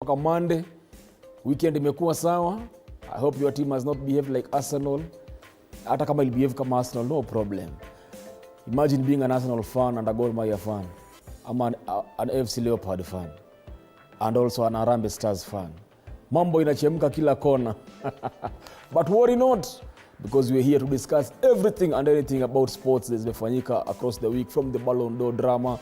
mpaka Monday. Weekend imekuwa sawa. I hope your team has not behaved like Arsenal. Hata kama il behave kama Arsenal, no problem. Imagine being an Arsenal fan and a Gor Mahia fan. I'm an FC Leopard fan. And also an Harambee Stars fan. Mambo inachemka kila kona. But worry not, because we're here to discuss everything and anything about sports that's zimefanyika across the week, from the Ballon d'Or drama,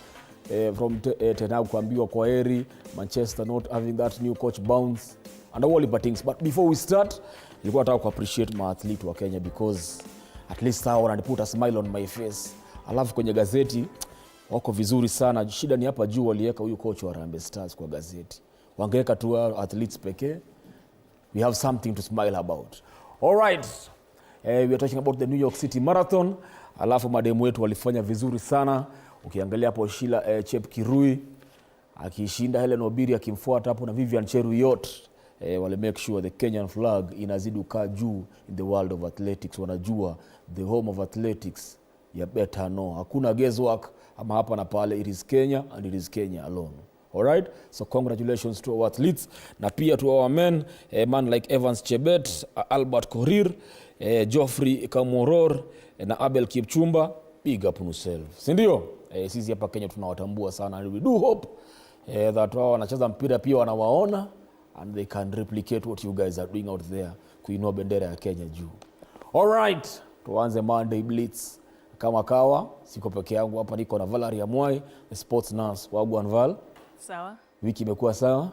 from Ten Hag kuambiwa kwa heri, Manchester not having that new coach bounce, and all the things. But before we start, nilikuwa nataka ku appreciate my athlete wa Kenya, because at least hao wanaput a smile on my face. Alafu kwenye gazeti wako vizuri sana. Shida ni hapa juu waliweka huyu coach wa Harambee Stars kwa gazeti. Wangeweka tu athletes pekee. We have something to smile about. All right. We are talking about the New York City Marathon. Alafu mademu wetu walifanya vizuri sana. Ukiangalia hapo Sheila Chepkirui akishinda, Helen Obiri akimfuata hapo na Vivian Cheruyot. Wale make sure the Kenyan flag inazidi kukaa juu in the world of athletics. Wanajua the home of athletics, you better know. Hakuna guesswork ama hapa na pale. It is Kenya and it is Kenya alone. All right, so congratulations to our athletes, na pia to our men, man like Evans Chebet, Albert Korir, Geoffrey Kamoror, na Abel Kipchumba. Big up yourself, si ndio? Sisi hapa Kenya tunawatambua sana, and we do hope that wao wanacheza mpira pia wanawaona and they can replicate what you guys are doing out there, kuinua bendera ya Kenya juu. All right, tuanze Monday Blitz. Kama kawa, siko peke yangu hapa, niko na Valeria Mwai, the sports nurse. Wagwan Val. Sawa. Wiki imekuwa sawa?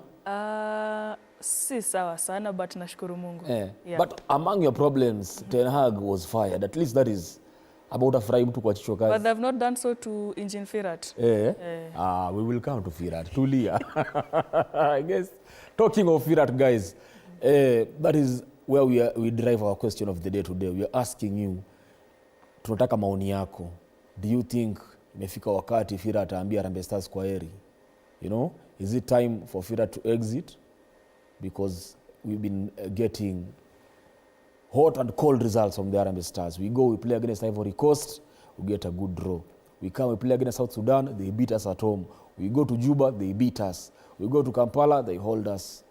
Si sawa sana, but nashukuru Mungu. Yeah. But among your problems, Ten Hag was fired. At least that is about a fry mtu kwa chicho kazi. But they've not done so to Engine Firat. We will come to Firat. Tulia. I guess, talking of Firat, guys, that is where we drive our question of the day today. We are asking you, tunataka maoni yako. Do you think imefika wakati Firat aambia Harambee Stars kwa heri? You know, is it time for Firat to exit? Because we've been getting hot and cold results from the Harambee Stars. We go, we play against Ivory Coast, we get a good draw. We come, we play against South Sudan, they beat us at home. We go to Juba, they beat us. We go to Kampala, they hold us.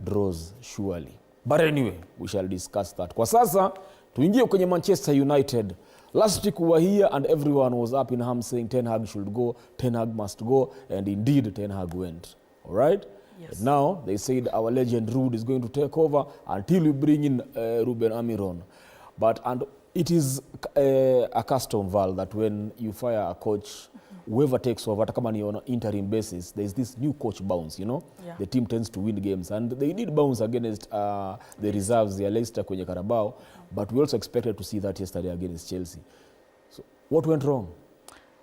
Draws, surely. But anyway, we shall discuss that. Kwa sasa, tuingie kwenye Manchester United. Last week we were here and everyone was up in arms saying Ten Hag should go, Ten Hag must go, and indeed Ten Hag went. All right? Yes. And now they said our legend Ruud is going to take over until we bring in Ruben Amiron. And it is a custom, Val, that when you fire a coach, whoever takes over, kama ni on an interim basis, there's this new coach bounce, you know? Yeah. The team tends to win games, and they did bounce against the reserves, the Leicester kwenye Carabao, but we also expected to see that yesterday against Chelsea. So what went wrong?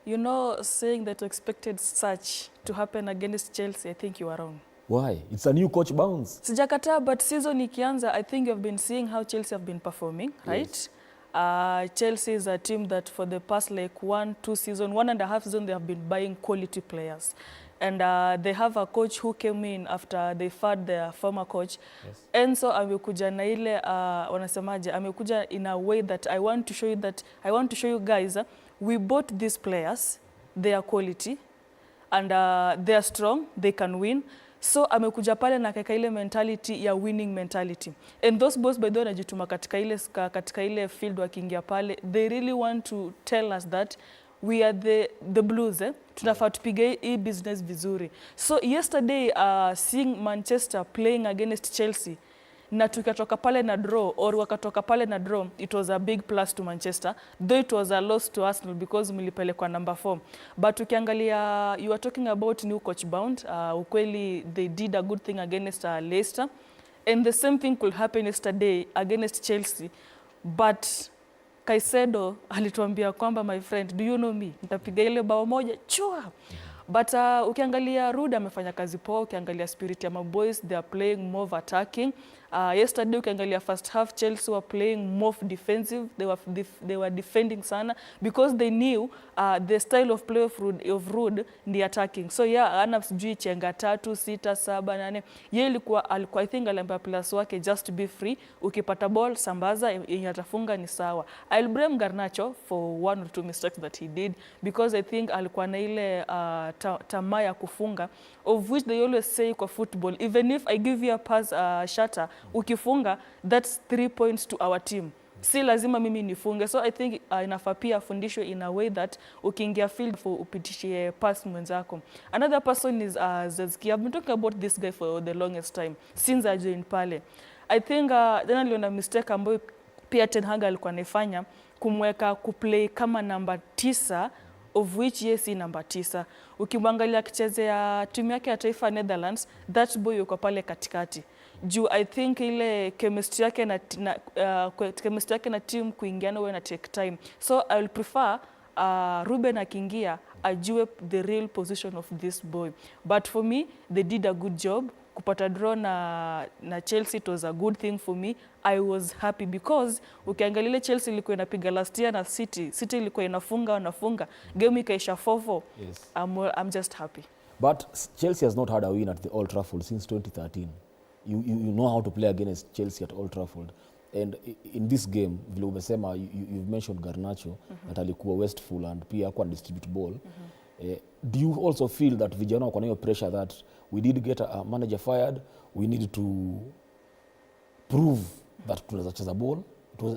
You know, saying that you expected such to happen against Chelsea, I think you are wrong. Why? It's a new coach bounce. Sijakataa, but season ikianza, I think you've been seeing how Chelsea have been performing, right? Yes. Chelsea is a team that for the past like 1-2 seasons, 1.5 seasons, they have been buying quality players. And they have a coach who came in after they fired their former coach. Yes. Enzo amekuja na ile wanasemaje, amekuja in a way that I want to show you guys, we bought these players, they are quality, and they are strong, they can win. So amekuja pale na katika ile mentality ya winning mentality. And those boys by the way wanajituma katika ile field wakiingia pale, they really want to tell us that we are the Blues. Tunafaa tupige hii business vizuri. So yesterday seeing Manchester playing against Chelsea, na tukatoka pale na draw, or wakatoka pale na draw, it was a big plus to Manchester, though it was a loss to Arsenal because mlipelekwa number 4. But ukiangalia, you are talking about new coach bound, ukweli they did a good thing against Leicester, and the same thing could happen yesterday against Chelsea. But Kaisedo alituambia kwamba, my friend, do you know me, nitapiga ile bao moja chua. But ukiangalia Ruud amefanya kazi poa, ukiangalia spirit ya maboys, they are playing more of attacking. Yesterday ukiangalia first half, Chelsea were playing more defensive, they were defending sana because they knew the style of play of Ruud ni attacking. So yeah, ana sijui chenga 3, 6, 7, 8. Yeye alikuwa I think aliambia players wake just to be free, ukipata ball sambaza, yenye atafunga ni sawa. I'll blame Garnacho for 1 or 2 mistakes that he did, because I think alikuwa na ile tamaa ya kufunga, of which they always say kwa football, even if I give you a pass shatter, ukifunga, that's 3 points to our team. Si lazima mimi nifunge. So I think inafaa pia afundishwe in a way that ukiingia field for upitishie pass mwenzako. Another person is Zezki. I've been talking about this guy for the longest time since I joined pale. I think jana niliona mistake ambayo pia Ten Hag alikuwa anafanya kumweka kuplay kama namba 9, of which yes si namba 9. Ukimwangalia akichezea timu yake ya taifa Netherlands, that boy yuko pale katikati. Juu I think ile chemistry yake na team kuingiana wewe na take time. So I will prefer Ruben akiingia ajue the real position of this boy. But for me, they did a good job. Kupata draw na Chelsea, it was a good thing for me. I was happy because ukiangalia ile Chelsea ilikuwa inapiga last year na City ilikuwa inafunga game ikaisha 4-4. Yes. I'm just happy. But Chelsea has not had a win at the Old Trafford since 2013. You know how to play against Chelsea at Old Trafford. And in this game, vile umesema, you've mentioned Garnacho, that alikuwa wasteful and pia hakuwa distribute ball. Do you also feel that vijana wako na hiyo pressure that we did get a manager fired, we need to prove that tunaweza cheza ball?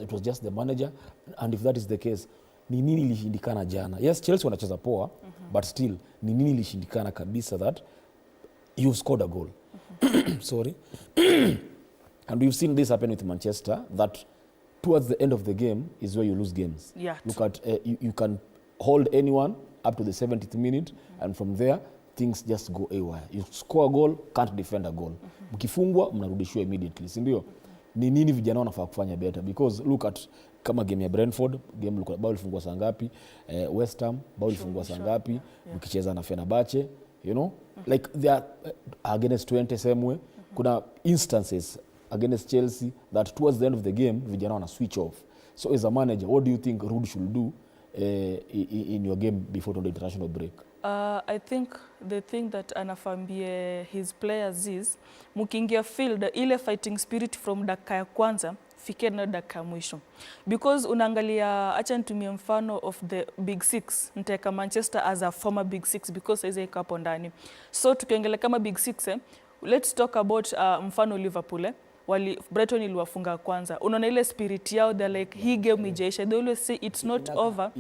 It was just the manager. And if that is the case, ni nini ilishindikana jana? Yes, Chelsea wanacheza poa, but still, ni nini ilishindikana kabisa that you scored a goal? Sorry. And we've seen this happen with Manchester, that towards the end of the game is where you lose games. Yeah. Look at, you can hold anyone up to the 70th minute, and from there, things just go awry. You score a goal, can't defend a goal. Mkifungwa, mnarudishiwa immediately, si ndio? Ni nini vijana wanafaa kufanya better? Because look at kama game ya Brentford, game bao ilifungwa saa ngapi? West Ham, bao ilifungwa saa ngapi? Mkicheza na Fenerbahce, you know? Like they are against 20 same way. Kuna instances against Chelsea that towards the end of the game, vijana wana switch off. So as a manager, what do you think Ruud should do in your game before the international break? I think the thing that anafambie his players is mukiingia field ile fighting spirit from dakika ya kwanza fikia na dakika mwisho, because unaangalia, acha nitumie mfano of the big six. Nitaweka Manchester as a former big six because hizo iko hapo ndani. So tukiongelea kama big six, let's talk about mfano Liverpool. Brighton iliwafunga kwanza. Unaona ile spirit yao, they're like, hii game ijaisha. They always say it's not over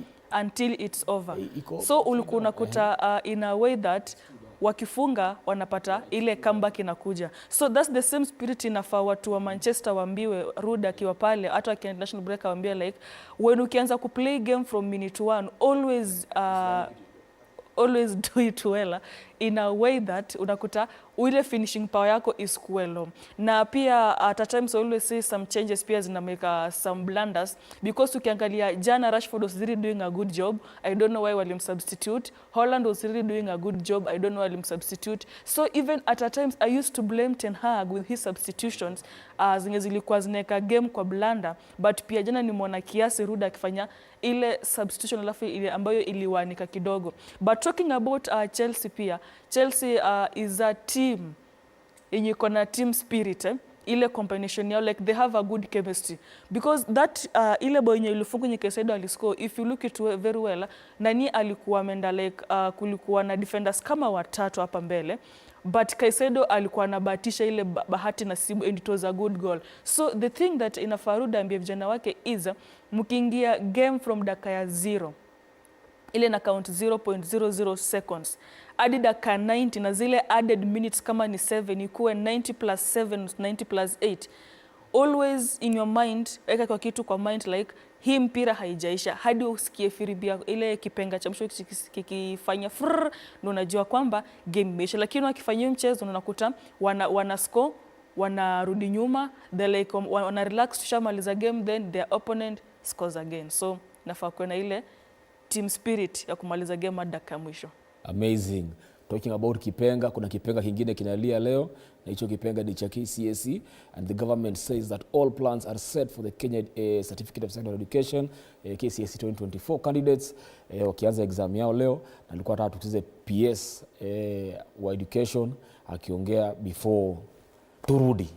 until it's over. So ulikuwa unakuta in a way that wakifunga wanapata ile comeback inakuja. So that's the same spirit inafaa watu wa Manchester waambiwe, Ruud akiwa pale, hata akiwa international break waambie like, when ukianza kuplay game from minute 1, always do it well in a way that unakuta ile finishing power yako is well. Na pia at times I always say some changes pia zina make some blunders, because ukiangalia jana Rashford was really doing a good job. I don't know why walim substitute. Holland was really doing a good job. I don't know why walim substitute. So even at times I used to blame Ten Hag with his substitutions zenye zilikuwa zineka game kwa blunder, but pia jana nimeona kiasi Ruud akifanya ile substitution alafu ile ambayo iliwanika kidogo. But talking about Chelsea pia, Chelsea is a team yenye kona team spirit, ile combination yao, like they have a good chemistry, because that ile boy yenye ilifunga nye KCSE aliscore, if you look it very well, nani alikuwa ameenda like kulikuwa na defenders kama 3 hapa mbele, but KCSE alikuwa anabahatisha ile bahati nasibu, and it was a good goal. So the thing that inafaruda ambia vijana wake is mkiingia game from dakika ya 0, ile na count 0.00 seconds hadi dakika 90, na zile added minutes kama ni 7 ikuwe 90 plus 7, 90 plus 8. Always in your mind, weka kwa kitu kwa mind like, hii mpira haijaisha hadi usikie firibia ile kipenga cha mwisho kikifanya frrr, ndio unajua kwamba game imeisha. Lakini wakifanyia mchezo unakuta wana score, wanarudi nyuma, they like wana relax, tushamaliza game, then their opponent scores again. So nafaa kuwa na ile team spirit ya kumaliza game hadi dakika mwisho. Amazing. Talking about kipenga, kuna kipenga kingine kinalia leo, na hicho kipenga ni cha KCSE, and the government says that all plans are set for the Kenya Certificate of Secondary Education KCSE 2024 candidates wakianza exam yao leo, na nilikuwa nataka tukize PS wa education akiongea before turudi.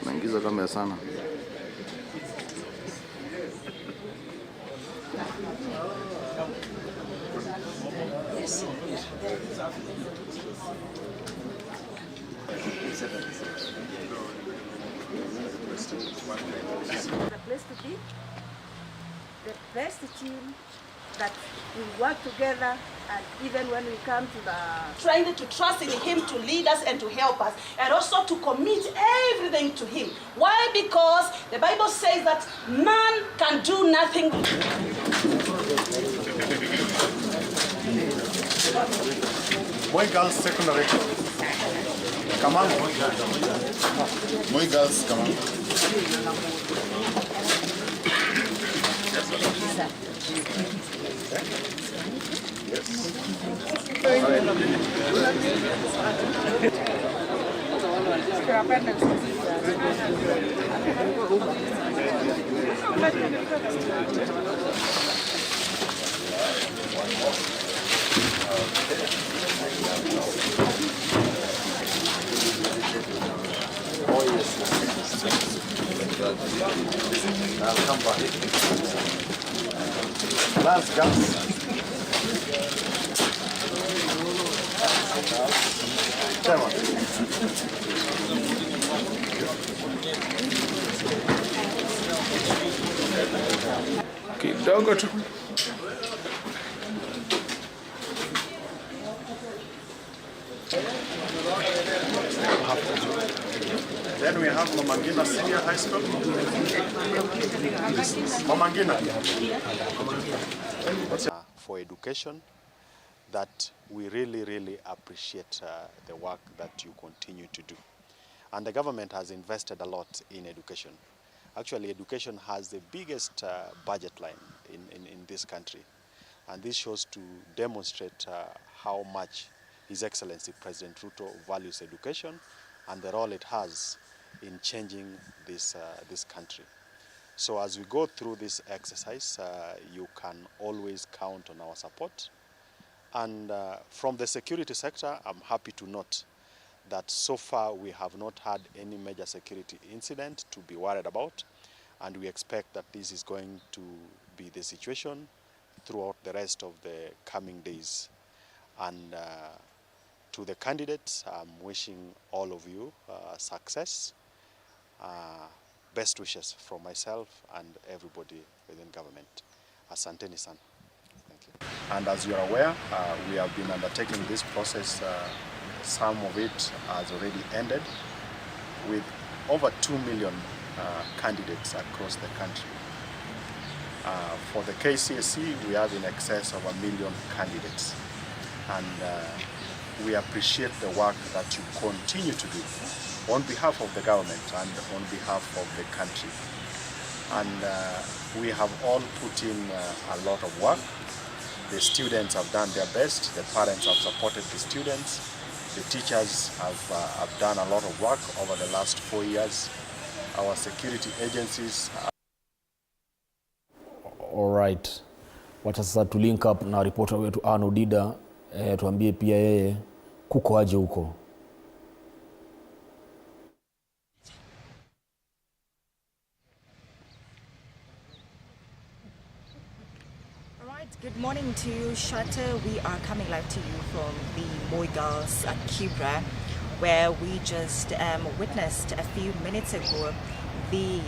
Naingiza kamera sana. Yes. The place to be, the best team that we work together, and even when we come to the trying to trust in him to lead us and to help us, and also to commit everything to him. Why? Because the Bible says that man can do nothing. Boy Girls Secondary. Come on. Boy Girls, come on. I'll come back. Last guns. Come on. Kidogo tu. Then we have Mamangina Senior High School. Mamangina. For education, that we really appreciate the work that you continue to do. And the government has invested a lot in education. Actually, education has the biggest budget line in this country. And this shows to demonstrate how much His Excellency President Ruto values education and the role it has in changing this country. So as we go through this exercise, you can always count on our support. And from the security sector, I'm happy to note that so far we have not had any major security incident to be worried about, and we expect that this is going to be the situation throughout the rest of the coming days. And to the candidates, I'm wishing all of you success. Best wishes from myself and everybody within government. Asanteni sana. Thank you. And as you are aware, we have been undertaking this process. Some of it has already ended, with over 2 million candidates across the country. For the KCSE, we have in excess of 1 million candidates. And we appreciate the work that you continue to do on behalf of the government and on behalf of the country. And we have all put in a lot of work. The students have done their best, the parents have supported the students, the teachers have done a lot of work over the last 4 years. Our security agencies. All right. Wacha sasa tu link up na reporter wetu Arno Dida, tuambie pia yeye kuko aje huko. Good morning to you, Shatter. We are coming live to you from the Moi Girls at Kibra, where we just witnessed a few minutes ago the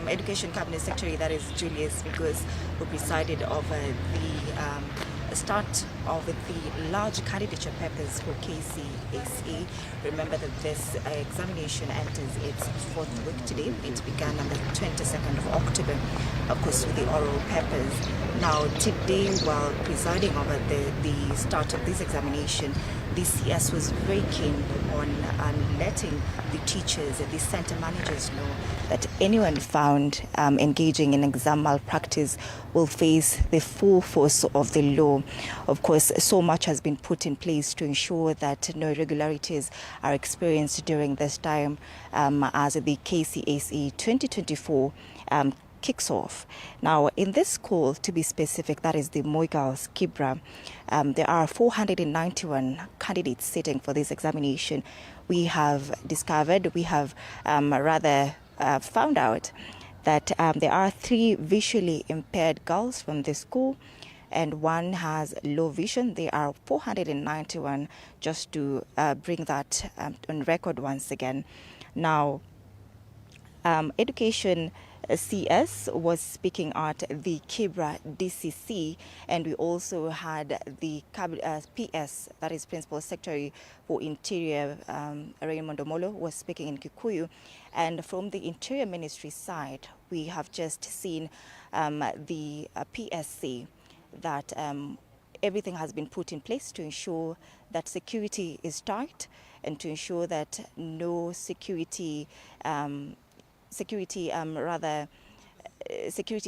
Education Cabinet Secretary, that is Julius Migos, who presided over the start of the large candidature papers for KCSE. Remember that this examination enters its fourth week today. It began on the 22nd of October, of course, with the oral papers. Now, today, while presiding over the start of this examination, the CS was very keen on letting the teachers and the center managers know that anyone found engaging in exam malpractice will face the full force of the law. Of course, so much has been put in place to ensure that no irregularities are experienced during this time, as the KCSE 2024 kicks off. Now, in this school, to be specific, that is the Moi Girls Kibra, there are 491 candidates sitting for this examination. We have discovered, we have found out that there are 3 visually impaired girls from the school, and 1 has low vision. There are 491, just to bring that on record once again. Now, Education CS was speaking at the Kibra DCC, and we also had the PS, that is Principal Secretary for Interior, Raymond Omolo, was speaking in Kikuyu. And from the Interior Ministry side, we have just seen the PSC that everything has been put in place to ensure that security is tight and to ensure that no security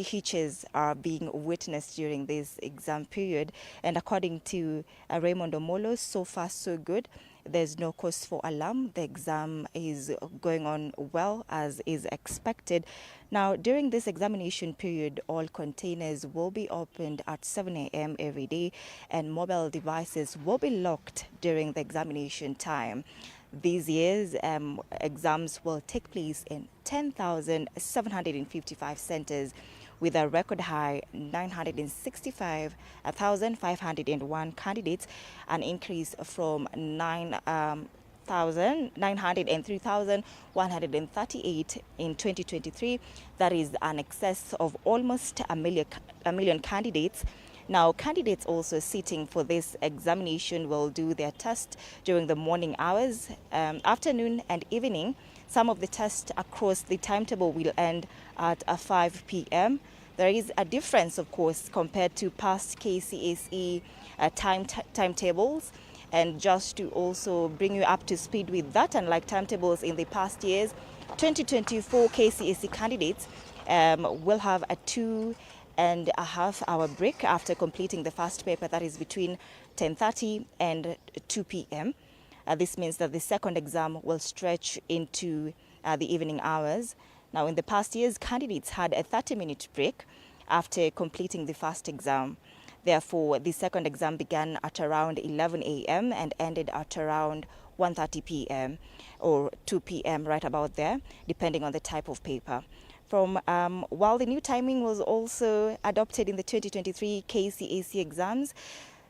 hitches are being witnessed during this exam period. And according to Raymond Omolo, so far so good. There's no cause for alarm. The exam is going on well as is expected. Now, during this examination period, all containers will be opened at 7 a.m. every day, and mobile devices will be locked during the examination time. These years, exams will take place in 10,755 centers, with a record high 965,501 candidates, an increase from 903,138 in 2023. That is an excess of almost a million candidates. Now, candidates also sitting for this examination will do their test during the morning hours, afternoon and evening. Some of the tests across the timetable will end at 5 p.m. There is a difference, of course, compared to past KCSE timetables. And just to also bring you up to speed with that, unlike timetables in the past years, 2024 KCSE candidates will have a 2.5-hour break after completing the first paper, that is between 10:30 and 2 p.m. This means that the second exam will stretch into the evening hours. Now, in the past years, candidates had a 30-minute break after completing the first exam. Therefore, the second exam began at around 11 a.m. and ended at around 1:30 p.m. or 2 p.m., right about there, depending on the type of paper. While the new timing was also adopted in the 2023 KCSE exams,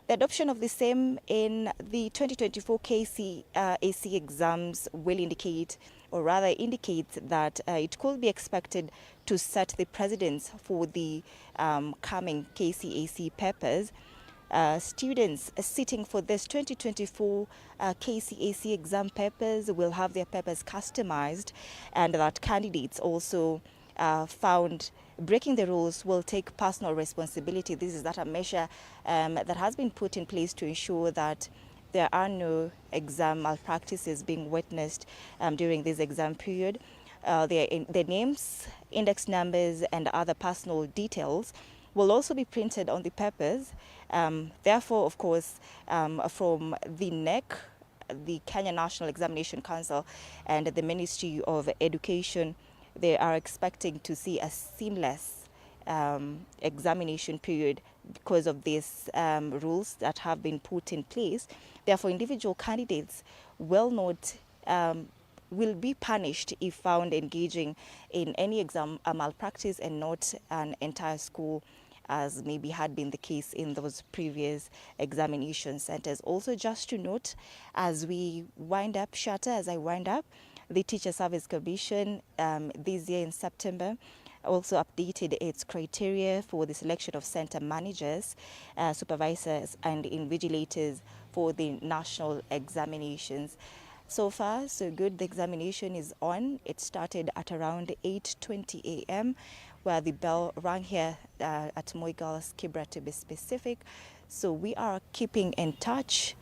the adoption of the same in the 2024 KCSE exams will indicate that it could be expected to set the precedence for the coming KCSE papers. Students sitting for this 2024 KCSE exam papers will have their papers customized, and that candidates also found breaking the rules will take personal responsibility. This is a measure that has been put in place to ensure that there are no exam malpractices being witnessed during this exam period. Their names, index numbers, and other personal details will also be printed on the papers. Therefore, of course, from the NEC, the Kenya National Examination Council, and the Ministry of Education, they are expecting to see a seamless examination period because of these rules that have been put in place. Therefore, individual candidates will be punished if found engaging in any exam malpractice, and not an entire school, as maybe had been the case in those previous examination centers. Also, just to note, as I wind up, the Teacher Service Commission this year in September also updated its criteria for the selection of center managers, supervisors, and invigilators for the national examinations. So far, so good. The examination is on. It started at around 8:20 a.m., where the bell rang here at Moi Girls Kibra, to be specific. So we are keeping in touch.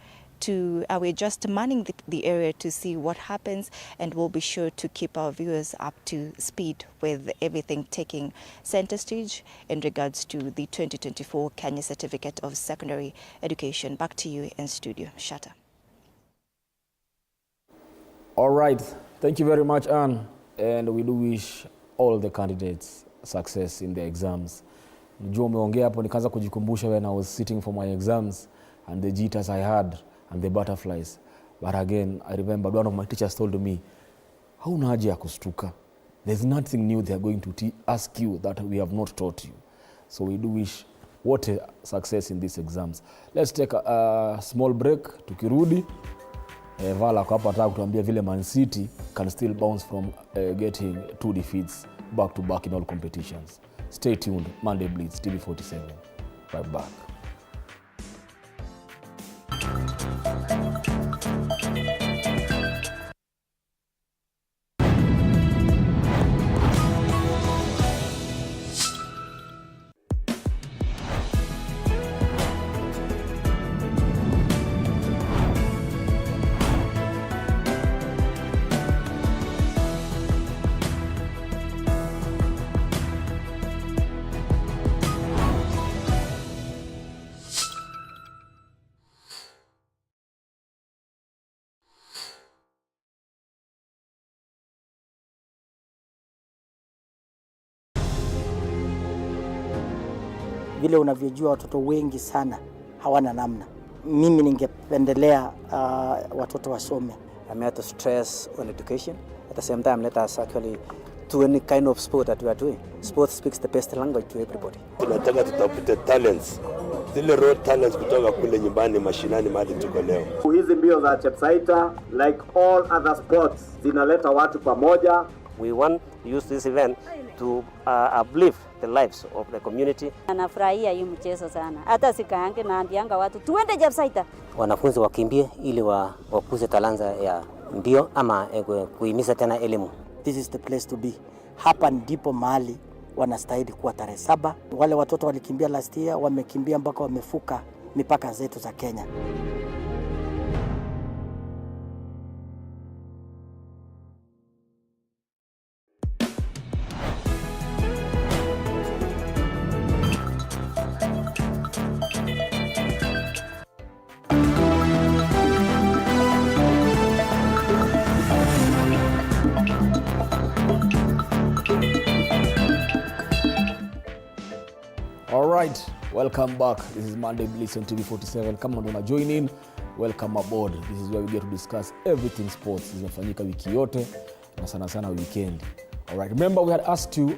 We're just manning the area to see what happens, and we'll be sure to keep our viewers up to speed with everything taking center stage in regards to the 2024 Kenya Certificate of Secondary Education. Back to you in studio, Shatta. All right. Thank you very much, Anne. And we do wish all the candidates success in their exams. Najua umeongea hapo nikaanza kujikumbusha when I was sitting for my exams and the jitters I had and the butterflies. But again, I remember one of my teachers told me, hauna haja ya kustuka. There's nothing new they are going to ask you that we have not taught you. So we do wish what a success in these exams. Let's take a small break. Tukirudi, Vala kwa hapa ataka kutuambia vile Man City can still bounce from getting 2 defeats back to back in all competitions. Stay tuned. Monday Blitz, TV47. Right back. Vile unavyojua watoto wengi sana hawana namna. Mimi ningependelea watoto wasome. I'm here to stress on education. At the same time, let us actually do any kind of sport that we are doing. Sport speaks the best language to everybody. Tunataka tutafute talents. Zile raw talents kutoka kule nyumbani mashinani mahali tuko leo. Hizi mbio za Chepsaita like all other sports zinaleta watu pamoja. We want to use this event to uplift the lives of the community. Anafurahia hii mchezo sana. Hata sikaange naambianga watu tuende Chepsaita. Wanafunzi wakimbie ili wakuze talanta ya mbio ama kuhimiza tena elimu. This is the place to be. Hapa ndipo mahali wanastahili kuwa tarehe 7. Wale watoto walikimbia last year wamekimbia mpaka wamefuka mipaka zetu za Kenya. Alright, welcome back. This is Monday Blitz on TV47. Kama ndo join in, welcome aboard. This is where we get to discuss everything sports. Zimefanyika wiki yote na sana sana weekend. Alright, remember we had asked you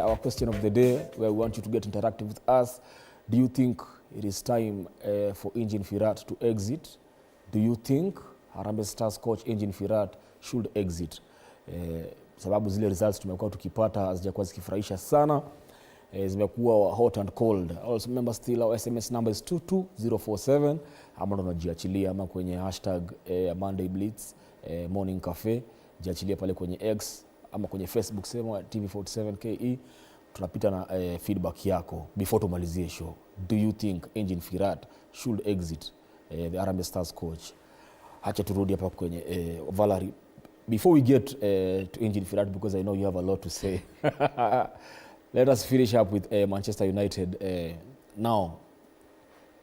our question of the day where we want you to get interactive with us. Do you think it is time for Engin Firat to exit? Do you think Harambee Stars coach Engin Firat should exit? Sababu zile results tumekuwa tukipata hazijakuwa zikifurahisha sana. Zimekuwa hot and cold. Also remember still our SMS number is 22047. Ama unajiachilia ama kwenye hashtag Monday Blitz Morning Cafe. Jiachilia pale kwenye X ama kwenye Facebook sema TV47KE. Tunapita na feedback yako before tumalizie show. Do you think Engin Firat should exit the Harambee Stars coach? Acha turudi hapa kwenye Valerie. Before we get to Engin Firat, because I know you have a lot to say. Let us finish up with Manchester United. Now,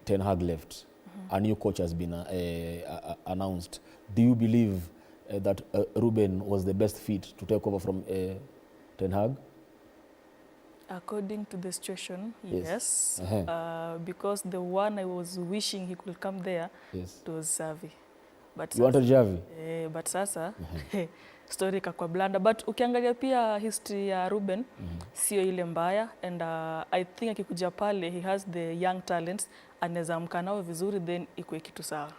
Ten Hag left. A new coach has been announced. Do you believe that Ruben was the best fit to take over from Ten Hag? According to the situation, yes. Because the one I was wishing he could come there, it was Xavi. But you wanted Xavi? But sasa, story kakwa blanda. But ukiangalia pia history ya Ruben, sio ile mbaya. And I think akikuja pale, he has the young talents. Anaweza mkanao vizuri, then ikuwe kitu sawa.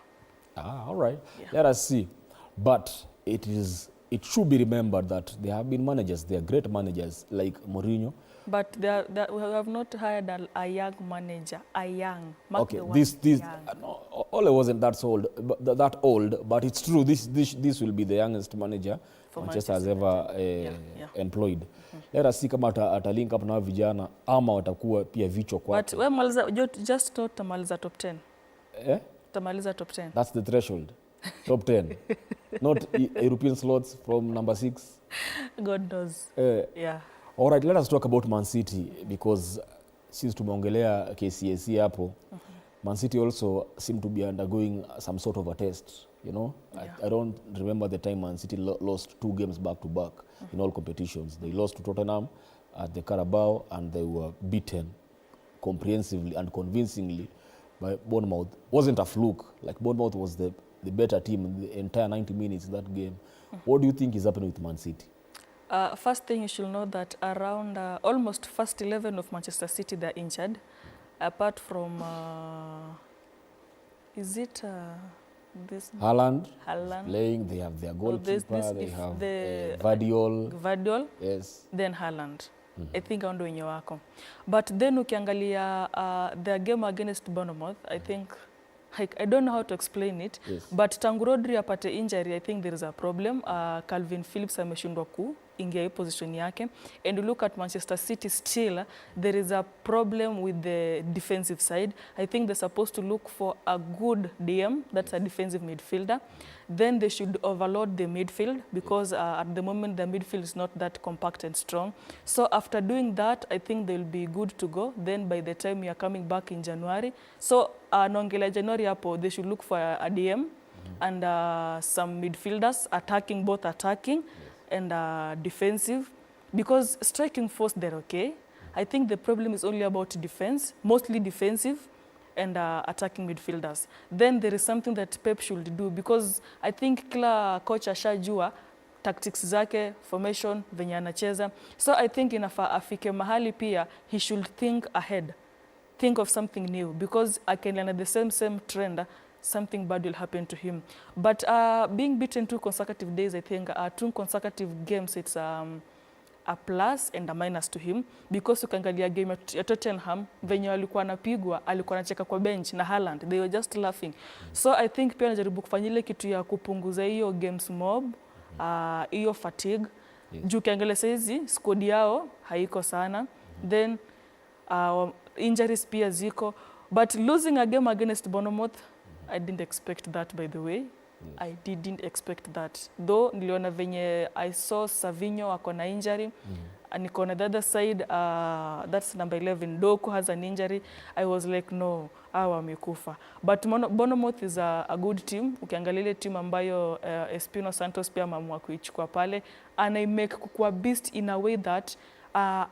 All right. Yeah. Let us see. But it should be remembered that there have been managers, they are great managers like Mourinho. But we have not hired a young manager, a young. Okay, Ole wasn't that old, but it's true. This will be the youngest manager Manchester has ever employed. Let us see kama atalink up na vijana ama watakuwa pia vichwa kwa. But we maliza just not tamaliza top 10. Tamaliza top 10. That's the threshold. Top 10. Not European slots from number 6. God knows. Yeah. All right, let us talk about Man City because since tumeongelea KCSE hapo, Man City also seem to be undergoing some sort of a test, you know. Yeah. I don't remember the time Man City lost 2 games back to back in all competitions. They lost to Tottenham at the Carabao, and they were beaten comprehensively and convincingly by Bournemouth. Wasn't a fluke. Like, Bournemouth was the better team in the entire 90 minutes in that game. What do you think is happening with Man City? First thing, you should know that around almost first 11 of Manchester City, they're injured. Apart from, is it this? Haaland Haaland playing, they have their goalkeeper, they have the Vardiol. Yes. Then Haaland. I think ando wenye wako. But then ukiangalia the game against Bournemouth, I think, I don't know how to explain it, yes. But tangu Rodri apate injury, I think there is a problem. Calvin Phillips ameshindwa kuingia hii position yake. And you look at Manchester City still, there is a problem with the defensive side. I think they're supposed to look for a good DM, that's a defensive midfielder. Then they should overload the midfield because at the moment the midfield is not that compact and strong. So after doing that, I think they'll be good to go. Then by the time we are coming back in January, so nongela January hapo, they should look for a DM and some midfielders attacking, both attacking and defensive, because striking force they're okay. I think the problem is only about defense, mostly defensive and attacking midfielders. Then there is something that Pep should do, because I think kila coach ashajua tactics zake, formation, venye anacheza. So I think inafaa afike mahali pia, he should think ahead, think of something new, because akiendelea the same trend, something bad will happen to him. But being beaten 2 consecutive days, I think 2 consecutive games, it's a plus and a minus to him, because ukiangalia game ya Tottenham venye walikuwa napigwa, alikuwa anacheka kwa bench na Haaland, they were just laughing. So I think pia anajaribu kufanya ile kitu ya kupunguza hiyo games mob, hiyo fatigue. Juu ukiangalia saizi squad yao haiko sana, then injuries pia ziko, but losing a game against Bournemouth, I didn't expect that, by the way. I didn't expect that. Though niliona venye I saw Savinho ako na injury, and niko on the other side, that's number 11, Doku has an injury. I was like, no, hawa wamekufa. But Bournemouth is a good team. Ukiangalia ile team ambayo Espino Santos pia mamua kuichukua pale, and I make kukua beast in a way that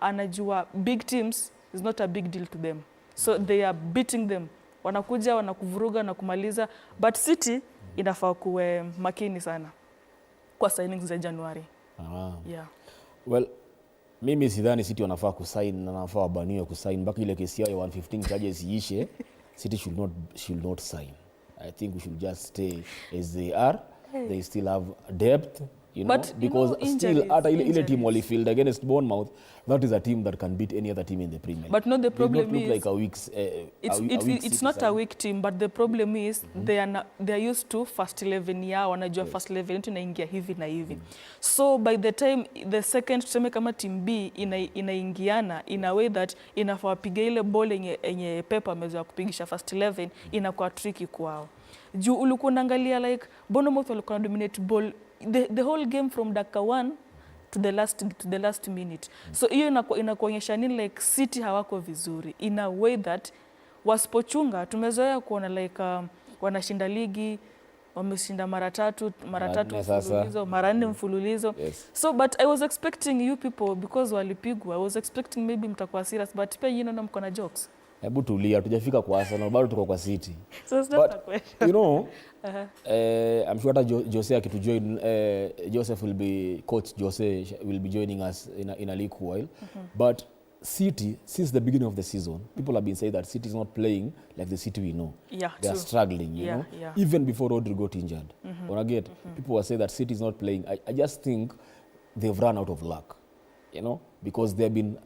anajua big teams is not a big deal to them. So they are beating them. Wanakuja, wanakuvuruga na kumaliza. But City inafaa kuwe makini sana kwa signings za January. Yeah. Well, mimi sidhani City wanafaa kusign na wanafaa wabaniwe kusign mpaka ile kesi yao ya 115 charges iishe. City should not sign. I think we should just stay as they are. They still have depth, you know, but, because you know, still at ile team walifield against Bournemouth, that is a team that can beat any other team in the Premier League. But no, the problem look is like a weak it's not a weak team, but the problem is they are used to first 11 yao, wanajua first 11 tunaingia hivi na hivi. So by the time the second, tuseme kama team B inaingiana in a way that inafaa wapiga ile ball yenye Pep amezoea kupigisha first 11, inakuwa tricky kwao. Juu ulikuwa unaangalia like Bournemouth walikuwa dominate ball the whole game from dakika 1 to the last minute. So hiyo inakuonyesha nini, like City hawako vizuri in a way that wasipochunga. Tumezoea kuona like wanashinda ligi, wameshinda mara tatu mfululizo, mara 4 mfululizo. Yes. So but I was expecting you people, because walipigwa, I was expecting maybe mtakuwa serious, but pia na mko na jokes. Hebu tulia, tujafika kwa Arsenal, bado tuko kwa City. So it's not a question. You know, I'm sure that Jose akitujoin, Joseph will be, coach Jose will be joining us in a league while. But City, since the beginning of the season, people have been saying that City is not playing like the City we know. Yeah, they are struggling, you know. Yeah. Even before Rodri got injured. People were saying that City is not playing. I just think they've run out of luck, you know, because they've been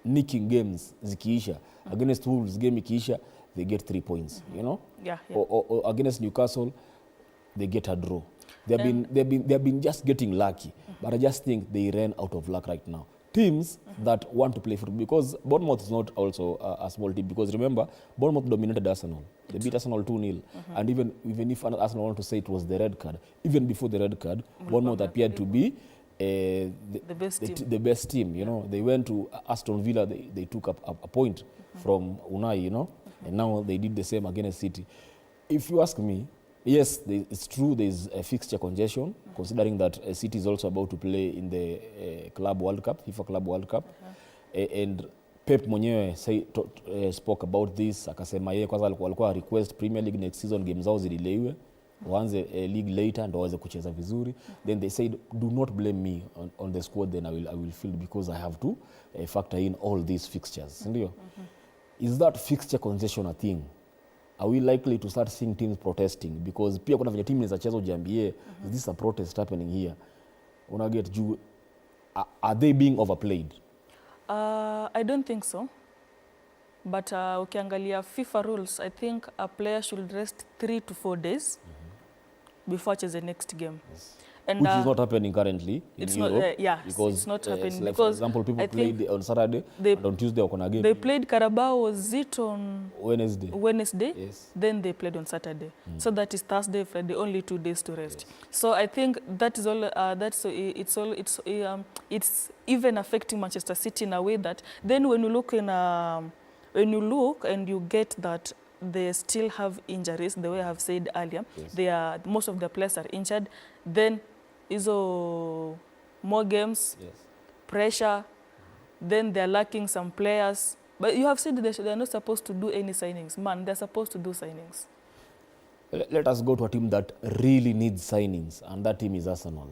nicking games zikiisha. Against Wolves, game ikiisha, they get 3 points, you know. Yeah. Or against Newcastle, they get a draw. They've been just getting lucky, but I just think they ran out of luck right now. Teams that want to play football, because Bournemouth is not also a small team, because remember, Bournemouth dominated Arsenal. They beat Arsenal 2-0, and even if Arsenal want to say it was the red card, even before the red card, Bournemouth appeared to be the best team, you know. They went to Aston Villa, they took up a point from Unai, you know, and now they did the same against City. If you ask me, Yes, it's true there's a fixture congestion, considering that City is also about to play in the Club World Cup, FIFA Club World Cup. And Pep mwenyewe spoke about this, akasema yeye kwanza alikuwa request Premier League next season games zao zilileiwe, waanze league later ndo waweze kucheza vizuri. Then they said, do not blame me on the squad, then I will field because I have to factor in all these fixtures. Ndio? Is that fixture congestion a thing? Are we likely to start seeing teams protesting? Because pia kuna venye team inacheza ujiambie, is this a protest happening here? Unaget juu, are they being overplayed? I don't think so. But ukiangalia FIFA rules, I think a player should rest 3 to 4 days before the next game. Yes. And, which is not happening currently in Europe. Not, yeah, because it's not happening. Like, because for example, people played on Saturday and on Tuesday or game. They played Carabao, was it on Wednesday? Yes. Then they played on Saturday. So that is Thursday, Friday, only 2 days to rest. Yes. So I think that is all. It's even affecting Manchester City in a way that then when you look and you get that they still have injuries, the way I have said earlier, yes. Most of the players are injured. Then more games, yes. Pressure, then they're lacking some players. But you have said they're not supposed to do any signings. Man, they're supposed to do signings. Let us go to a team that really needs signings, and that team is Arsenal.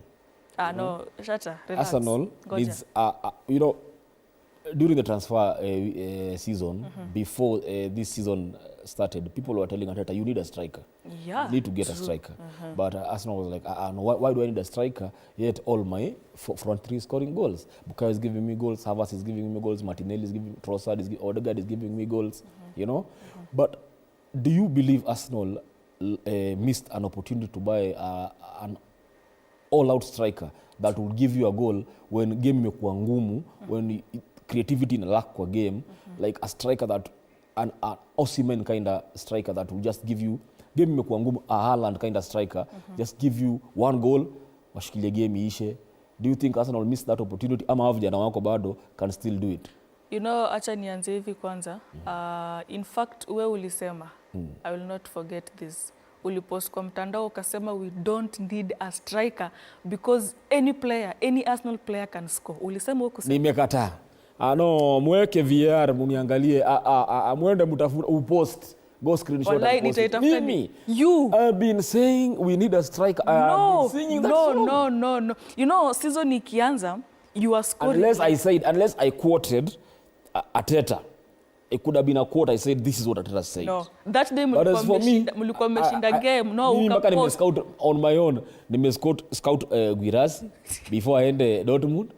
No, Shata, relax. Arsenal needs, during the transfer season, before this season started, people were telling Arteta, you need a striker. Yeah, you need to get a striker. But Arsenal was like, no, why do I need a striker? Yet all my front three scoring goals. Bukayo is giving me goals, Havertz is giving me goals, Martinelli is giving me, Trossard is Odegaard is giving me goals, you know? But do you believe Arsenal missed an opportunity to buy an all-out striker that will give you a goal when game imekuwa ngumu, when creativity in lack kwa game, like a striker that an Osimhen kind of striker that will just give you game imekuwa ngumu, a Haaland kind of striker, just give you one goal, washikilie game iishe. Do you think Arsenal missed that opportunity ama vijana wako bado can still do it? You know, acha nianze hivi kwanza. In fact, wewe ulisema, I will not forget this. Ulipost kwa mtandao ukasema we don't need a striker because any Arsenal player can score. Ulisema huko kusema. Nimekataa. No, mweke VR muniangalie, mwende mtafuta upost, go screenshot and post. Mimi, I've been saying we need a striker. I've been singing that song. No. You know, season ikianza, you are scoring. Unless I quoted Arteta. It could have been a quote. I said, this is what Arteta said. No, that day mlikuwa mmeshinda game. No, ukapost. Scout on my own. Scout Guirassy before I ended Dortmund.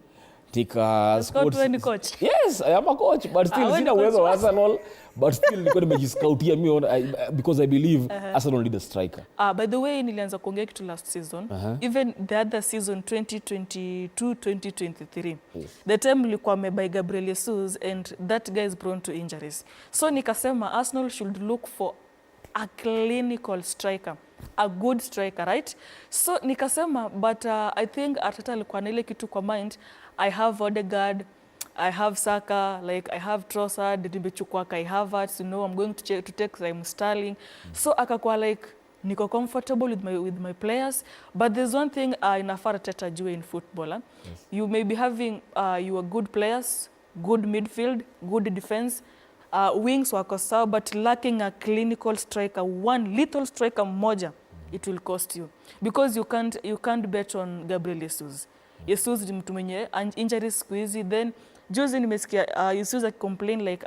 Scout when the coach. Yes, I am a coach, but still sina uwezo wa Arsenal. But still niko nimejiscoutia because I believe Arsenal need a striker. By the way, nilianza kuongea kitu last season. Even the other season 2022-2023. Yes. The time nilikuwa mebuy Gabriel Jesus and that guy is prone to injuries. So nikasema Arsenal should look for a clinical striker, a good striker, right? So nikasema, but I think Arteta alikuwa na ile kitu kwa mind. I have Odegaard, I have Saka, like I have Trossard, nimechukua Kai Havertz, you know, I'm going to take Raheem Sterling. So akakuwa like, niko comfortable with my players, but there's one thing inafaa Arteta jue in football. Yes. You may be having your good players, good midfield, good defense, wings wako sawa, but lacking a clinical striker, one little striker mmoja, it will cost you. Because you can't bet on Gabriel Jesus. Jesus ni mtu mwenye injuries siku hizi. Then juzi nimesikia Jesus complain like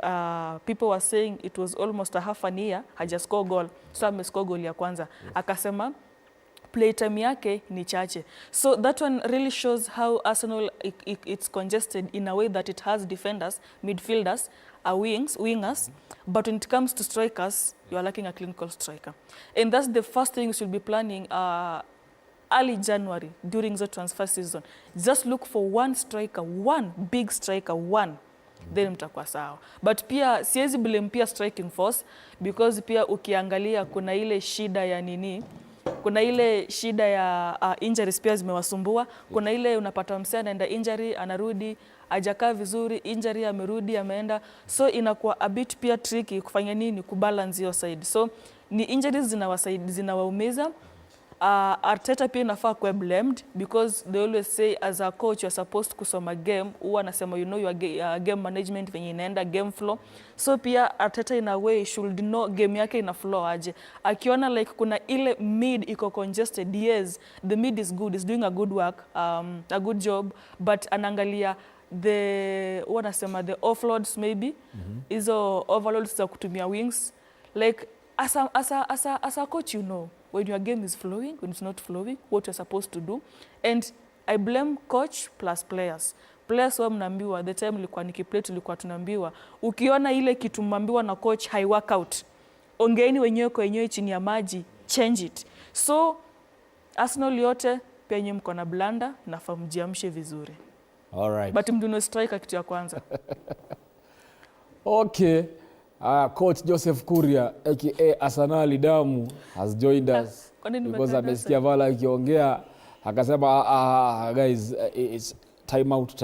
people were saying it was almost a half an year hajascore goal. So amescore goal ya kwanza. Akasema play time yake ni chache. So that one really shows how Arsenal it's congested in a way that it has defenders, midfielders, wingers, but when it comes to strikers, you are lacking a clinical striker. And that's the first thing you should be planning early January during the transfer season. Just look for one striker, one big striker, one. Then mtakuwa sawa. But pia siwezi blame pia striking force because pia ukiangalia kuna ile shida ya nini? Kuna ile shida ya injuries pia zimewasumbua. Kuna ile unapata msee anaenda injury, anarudi, hajakaa vizuri, injury amerudi, ameenda. So inakuwa a bit pia tricky kufanya nini kubalance your side. So ni injuries zinawaumiza. Arteta pia inafaa kuwa blamed because they always say as a coach you're supposed kusoma game. Huwa anasema you know your game management venye inaenda game flow. So pia Arteta in a way should know game yake ina flow aje. Akiona like kuna ile mid iko congested, yes, the mid is good, is doing a good work, a good job, but anaangalia the offloads maybe, hizo overloads za kutumia wings. Like as a coach, you know when your game is flowing, when it's not flowing, what you're supposed to do. And I blame coach plus players. Players wa mnaambiwa, the time nilikuwa nikiplay tulikuwa tunaambiwa, ukiona ile kitu mwambiwa na coach hai work out, ongeeni wenyewe kwa wenyewe chini ya maji, change it. So Arsenal yote penye mko na blanda nafaa mjiamshe vizuri. All right. But mduno striker kitu ya kwanza. Okay. Coach Joseph Kuria aka Arsenal Damu has joined us because amesikia Vala akiongea akasema guys it's time out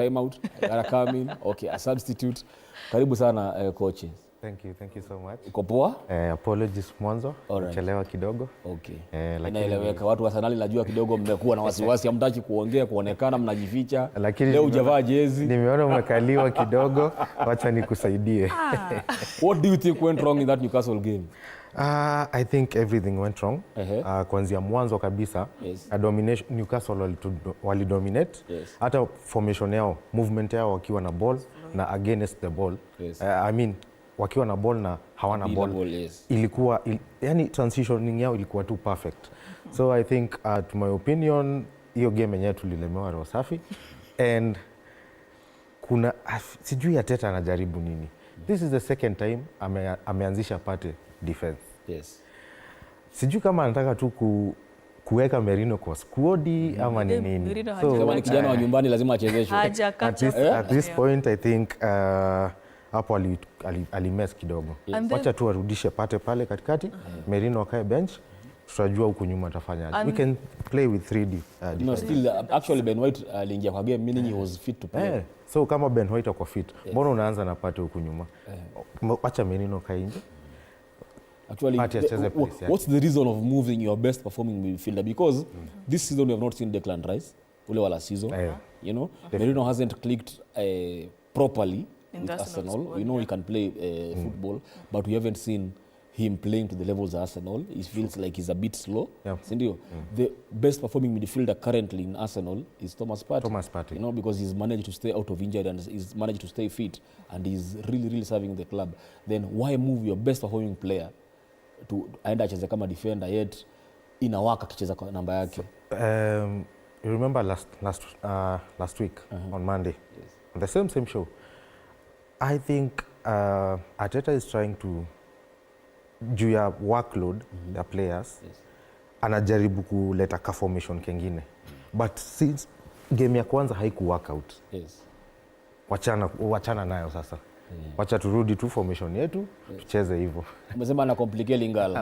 gotta come in. Okay, a substitute. Karibu sana coaches. Thank you so much. Uko poa? Apologies mwanzo, kuchelewa kidogo. Okay. Lakini inaeleweka, watu wa Arsenal najua kidogo mmekuwa na wasiwasi, hamtaki kuongea, kuonekana mnajificha. Lakini leo hujavaa jezi. Nimeona umekaliwa kidogo, wacha nikusaidie. What do you think went wrong in that Newcastle game? I think everything went wrong. Kuanzia mwanzo kabisa, domination Newcastle walidominate. Hata formation yao, movement yao wakiwa na ball na against the ball. I mean wakiwa na ball na hawana ball. Ilikuwa yani transitioning yao ilikuwa too perfect. So I think to my opinion hiyo game yenyewe tulilemewa roho safi. And kuna sijui Arteta anajaribu nini. This is the second time ameanzisha Partey defense. Sijui kama anataka tu kuweka Merino kwa squad ama ni nini. So kama kijana wa nyumbani lazima achezeshwe. At this point I think hapo alimess kidogo. Wacha tu arudishe Partey pale katikati, Merino akae bench, tutajua huko nyuma atafanya. We can play with 3D. No, still actually Ben White aliingia kwa game meaning he was fit to play. So kama Ben White ako fit, mbona unaanza na Partey huko nyuma? Wacha Merino kae nje. Actually, what's the reason of moving your best performing midfielder? Because this season we have not seen Declan Rice, ule wala season. You know, Merino hasn't clicked properly with Arsenal. We know he can play football, but we haven't seen him playing to the levels of Arsenal. It feels like he's a bit slow. The best performing midfielder currently in Arsenal is Thomas Partey. You know, because he's managed to stay out of injury and he's managed to stay fit and he's really serving the club. Then why move your best performing player to aenda acheze kama defender yet inawaka kicheza kwa namba yake? You remember last week on Monday, on the same show, I think Arteta is trying to juu ya workload ya players, anajaribu kuleta ka formation kengine, but since game ya kwanza haiku work out, wachana nayo sasa. Wacha turudi tu formation yetu, tucheze hivyo. Umesema ana complicate Lingala.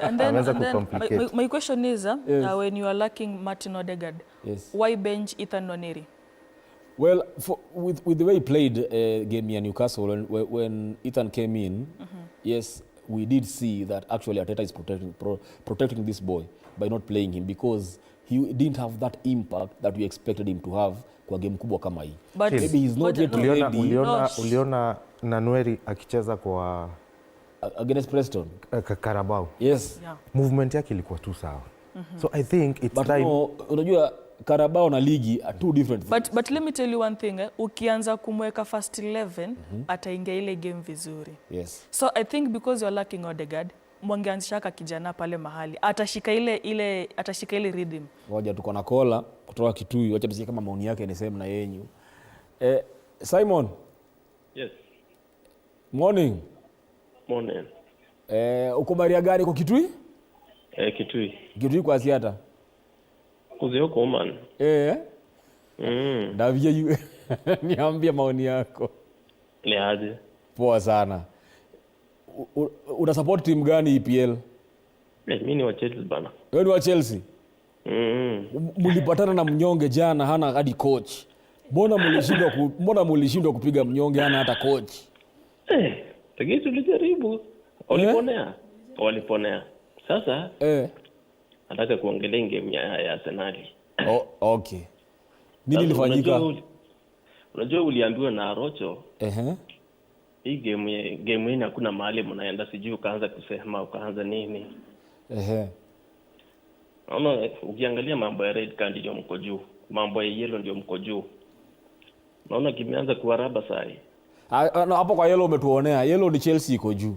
And then my question is when you are lacking Martin Odegaard, why bench Ethan Nwaneri? Well, with the way he played game in Newcastle, when Ethan came in, yes, we did see that actually Arteta is protecting this boy by not playing him because he didn't have that impact that we expected him to have kwa game kubwa kama hii. But maybe he's not yet ready. Uliona Nwaneri akicheza kwa against Preston Carabao. Yes. Movement yake ilikuwa tu sawa. So I think it's time. Unajua Carabao na ligi are two different things. But let me tell you one thing, ukianza kumweka first 11 ataingia ile game vizuri. So I think because you're lacking Odegaard, mwangeanzisha kijana pale mahali atashika ile rhythm. Ngoja tuko na kola kutoka Kitui, wacha tusikie kama maoni yake ni same na yenyu. Simon. Yes. Morning. Uko Maria gani kwa Kitui? Kitui kwa Siata. Kuzioko man. Davie niambie maoni yako. Leaje. Poa sana. Una support team gani EPL? Mimi ni wa Chelsea bana. Wewe ni wa Chelsea? Mlipatana na mnyonge jana, hana hadi coach. Mbona mlishindwa kupiga mnyonge hana hata coach? Lakini tulijaribu. Uliponea? waliponea. Sasa nataka kuongelea game ya Arsenal. Okay. Nini ilifanyika? Unajua uliambiwa na Rocho. Hii game hii hakuna mahali mnaenda, sijui ukaanza kusema ukaanza nini. Naona ukiangalia mambo ya red card ndio mko juu, mambo ya yellow ndio mko juu. Naona kimeanza kuharaba sai. Hapo kwa yellow umetuonea. Yellow ni Chelsea iko juu.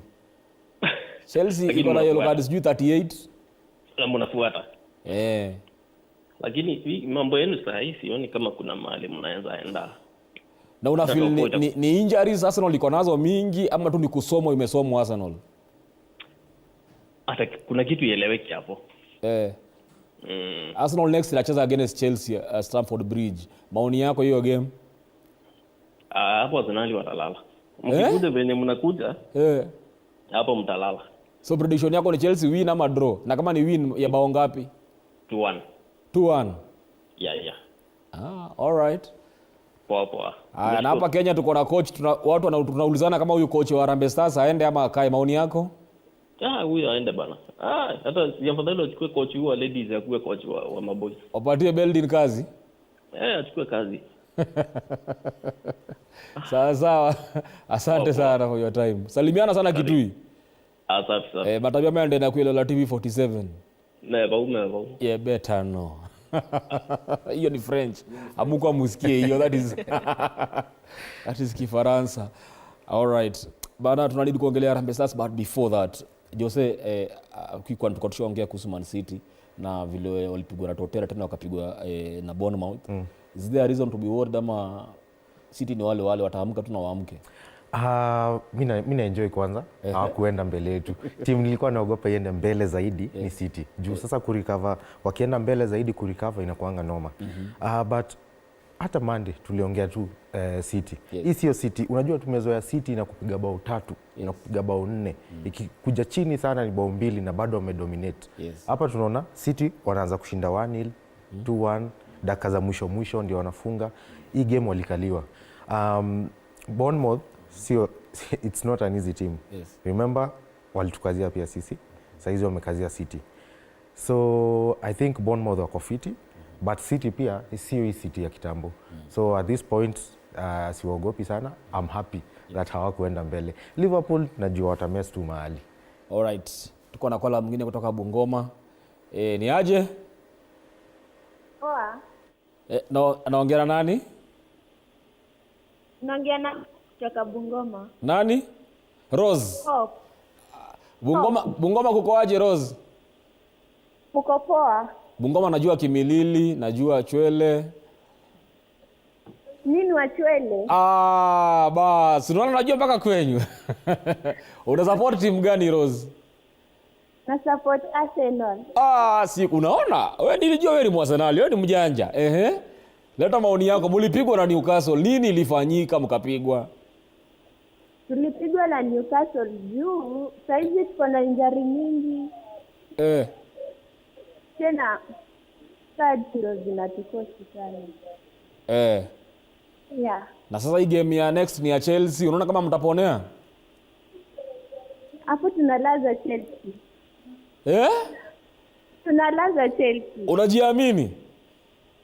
Chelsea iko na yellow card sijui 38. Na mnafuata. Lakini mambo yenu sai sioni kama kuna mahali mnaanza enda. Na una feel ni injuries Arsenal iko nazo mingi ama tu ni kusomwa imesomwa Arsenal? Hata kuna kitu ieleweki hapo. Arsenal next inacheza against Chelsea Stamford Bridge. Maoni yako hiyo game? Hapo Arsenal watalala. Mkikuja venye mnakuja hapo mtalala. So prediction yako ni Chelsea win ama draw? Na kama ni win ya bao ngapi? 2-1. 2-1. Yeah. All right. Poa. Na hapa Kenya tuko na coach, watu tunaulizana kama huyu coach wa Harambee Stars aende ama akae. Maoni yako? Huyu aende bana. Hata afadhali achukue coach huyu wa ladies akuwe coach wa maboys. Wapatie Beldin kazi? Achukue kazi. Sawa. Asante sana for your time. Salimiana sana Kitui. Asante sana. Matabia mende na kuilo la TV47. Never. Yeah, better no. Hiyo ni French. Amuko musikie hiyo, that is Kifaransa. All right. Bana tunanidi kuongelea Harambee Stars, but before that Jose kwa tukotuongea kuhusu Man City na vile walipigwa na Tottenham tena wakapigwa na Bournemouth. Is there a reason to be worried ama City ni wale wataamka tu na waamke? Mimi na enjoy kwanza kuenda mbele yetu. Team nilikuwa naogopa iende mbele zaidi ni City. Juu sasa kurecover, wakienda mbele zaidi kurecover inakuanga noma. But hata Monday tuliongea tu City. Hii sio City. Unajua tumezoea City na kupiga bao 3, na kupiga bao 4. Ikikuja chini sana ni bao 2 na bado wamedominate. Hapa tunaona City wanaanza kushinda 1-0, 2-1, dakika za mwisho ndio wanafunga. Hii game walikaliwa. Bournemouth it's not an easy team. Remember walitukazia pia sisi. Sasa hizo wamekazia City. So I think Bournemouth wako fiti, but City pia sio hii City ya kitambo. So at this point siwaogopi sana. I'm happy that hawakuenda mbele. Liverpool najua watamess tu mahali. All right. Tuko na kola mwingine kutoka Bungoma. Ni aje? Poa. Naongea na nani? Naongea na kutoka Bungoma. Nani? Rose. Bungoma kuko aje Rose? Kuko poa. Bungoma najua Kimilili, najua Chwele. Nini wa Chwele? Basi unaona najua mpaka kwenyu. Una support team gani Rose? Na support Arsenal. Si unaona? Wewe nilijua wewe ni Arsenal, wewe ni mjanja. Leta maoni yako. Mlipigwa na Newcastle. Lini ilifanyika mkapigwa? Tulipigwa na Newcastle juu. Saizi tuko na injury nyingi. Tena ndio zinatukosi sana. Na sasa hii game ya next ni ya Chelsea. Unaona kama mtaponea? Hapo tunalaza Chelsea. Tunalaza Chelsea. Unajiamini?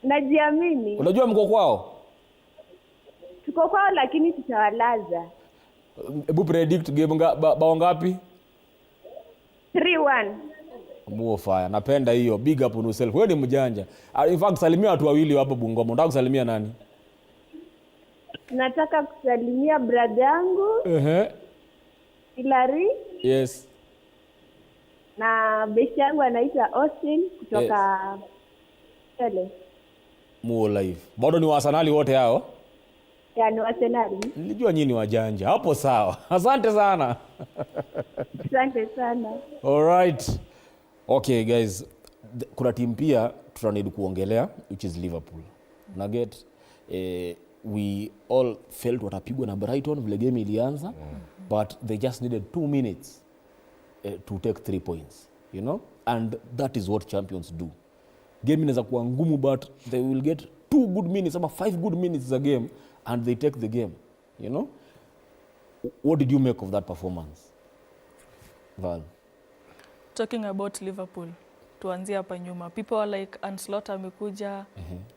Najiamini. Unajua mko kwao? Tuko kwao lakini tutawalaza. Hebu predict game bao ngapi? 3-1. Muofaya. Napenda hiyo. Big up on yourself. Wewe ni mjanja. In fact salimia watu wawili hapo Bungoma. Unataka kusalimia nani? Nataka kusalimia brother yangu. Hilary. Yes. Na besti yangu anaitwa Austin kutoka Chele. Live. Bado ni wa Arsenal wote hao? Ni Arsenal. Nilijua nyinyi wajanja. Hapo sawa. Asante sana. Asante sana. All right. Okay guys, kuna team pia tunanidi kuongelea which is Liverpool. Nugget we all felt watapigwa na Brighton vile game ilianza, but they just needed 2 minutes to take 3 points, you know, and that is what champions do. Game inaweza kuwa ngumu but they will get 2 good minutes ama 5 good minutes a game and they take the game, you know. What did you make of that performance, Val? talking about Liverpool, tuanzie hapa nyuma. People are like, Ancelotti amekuja,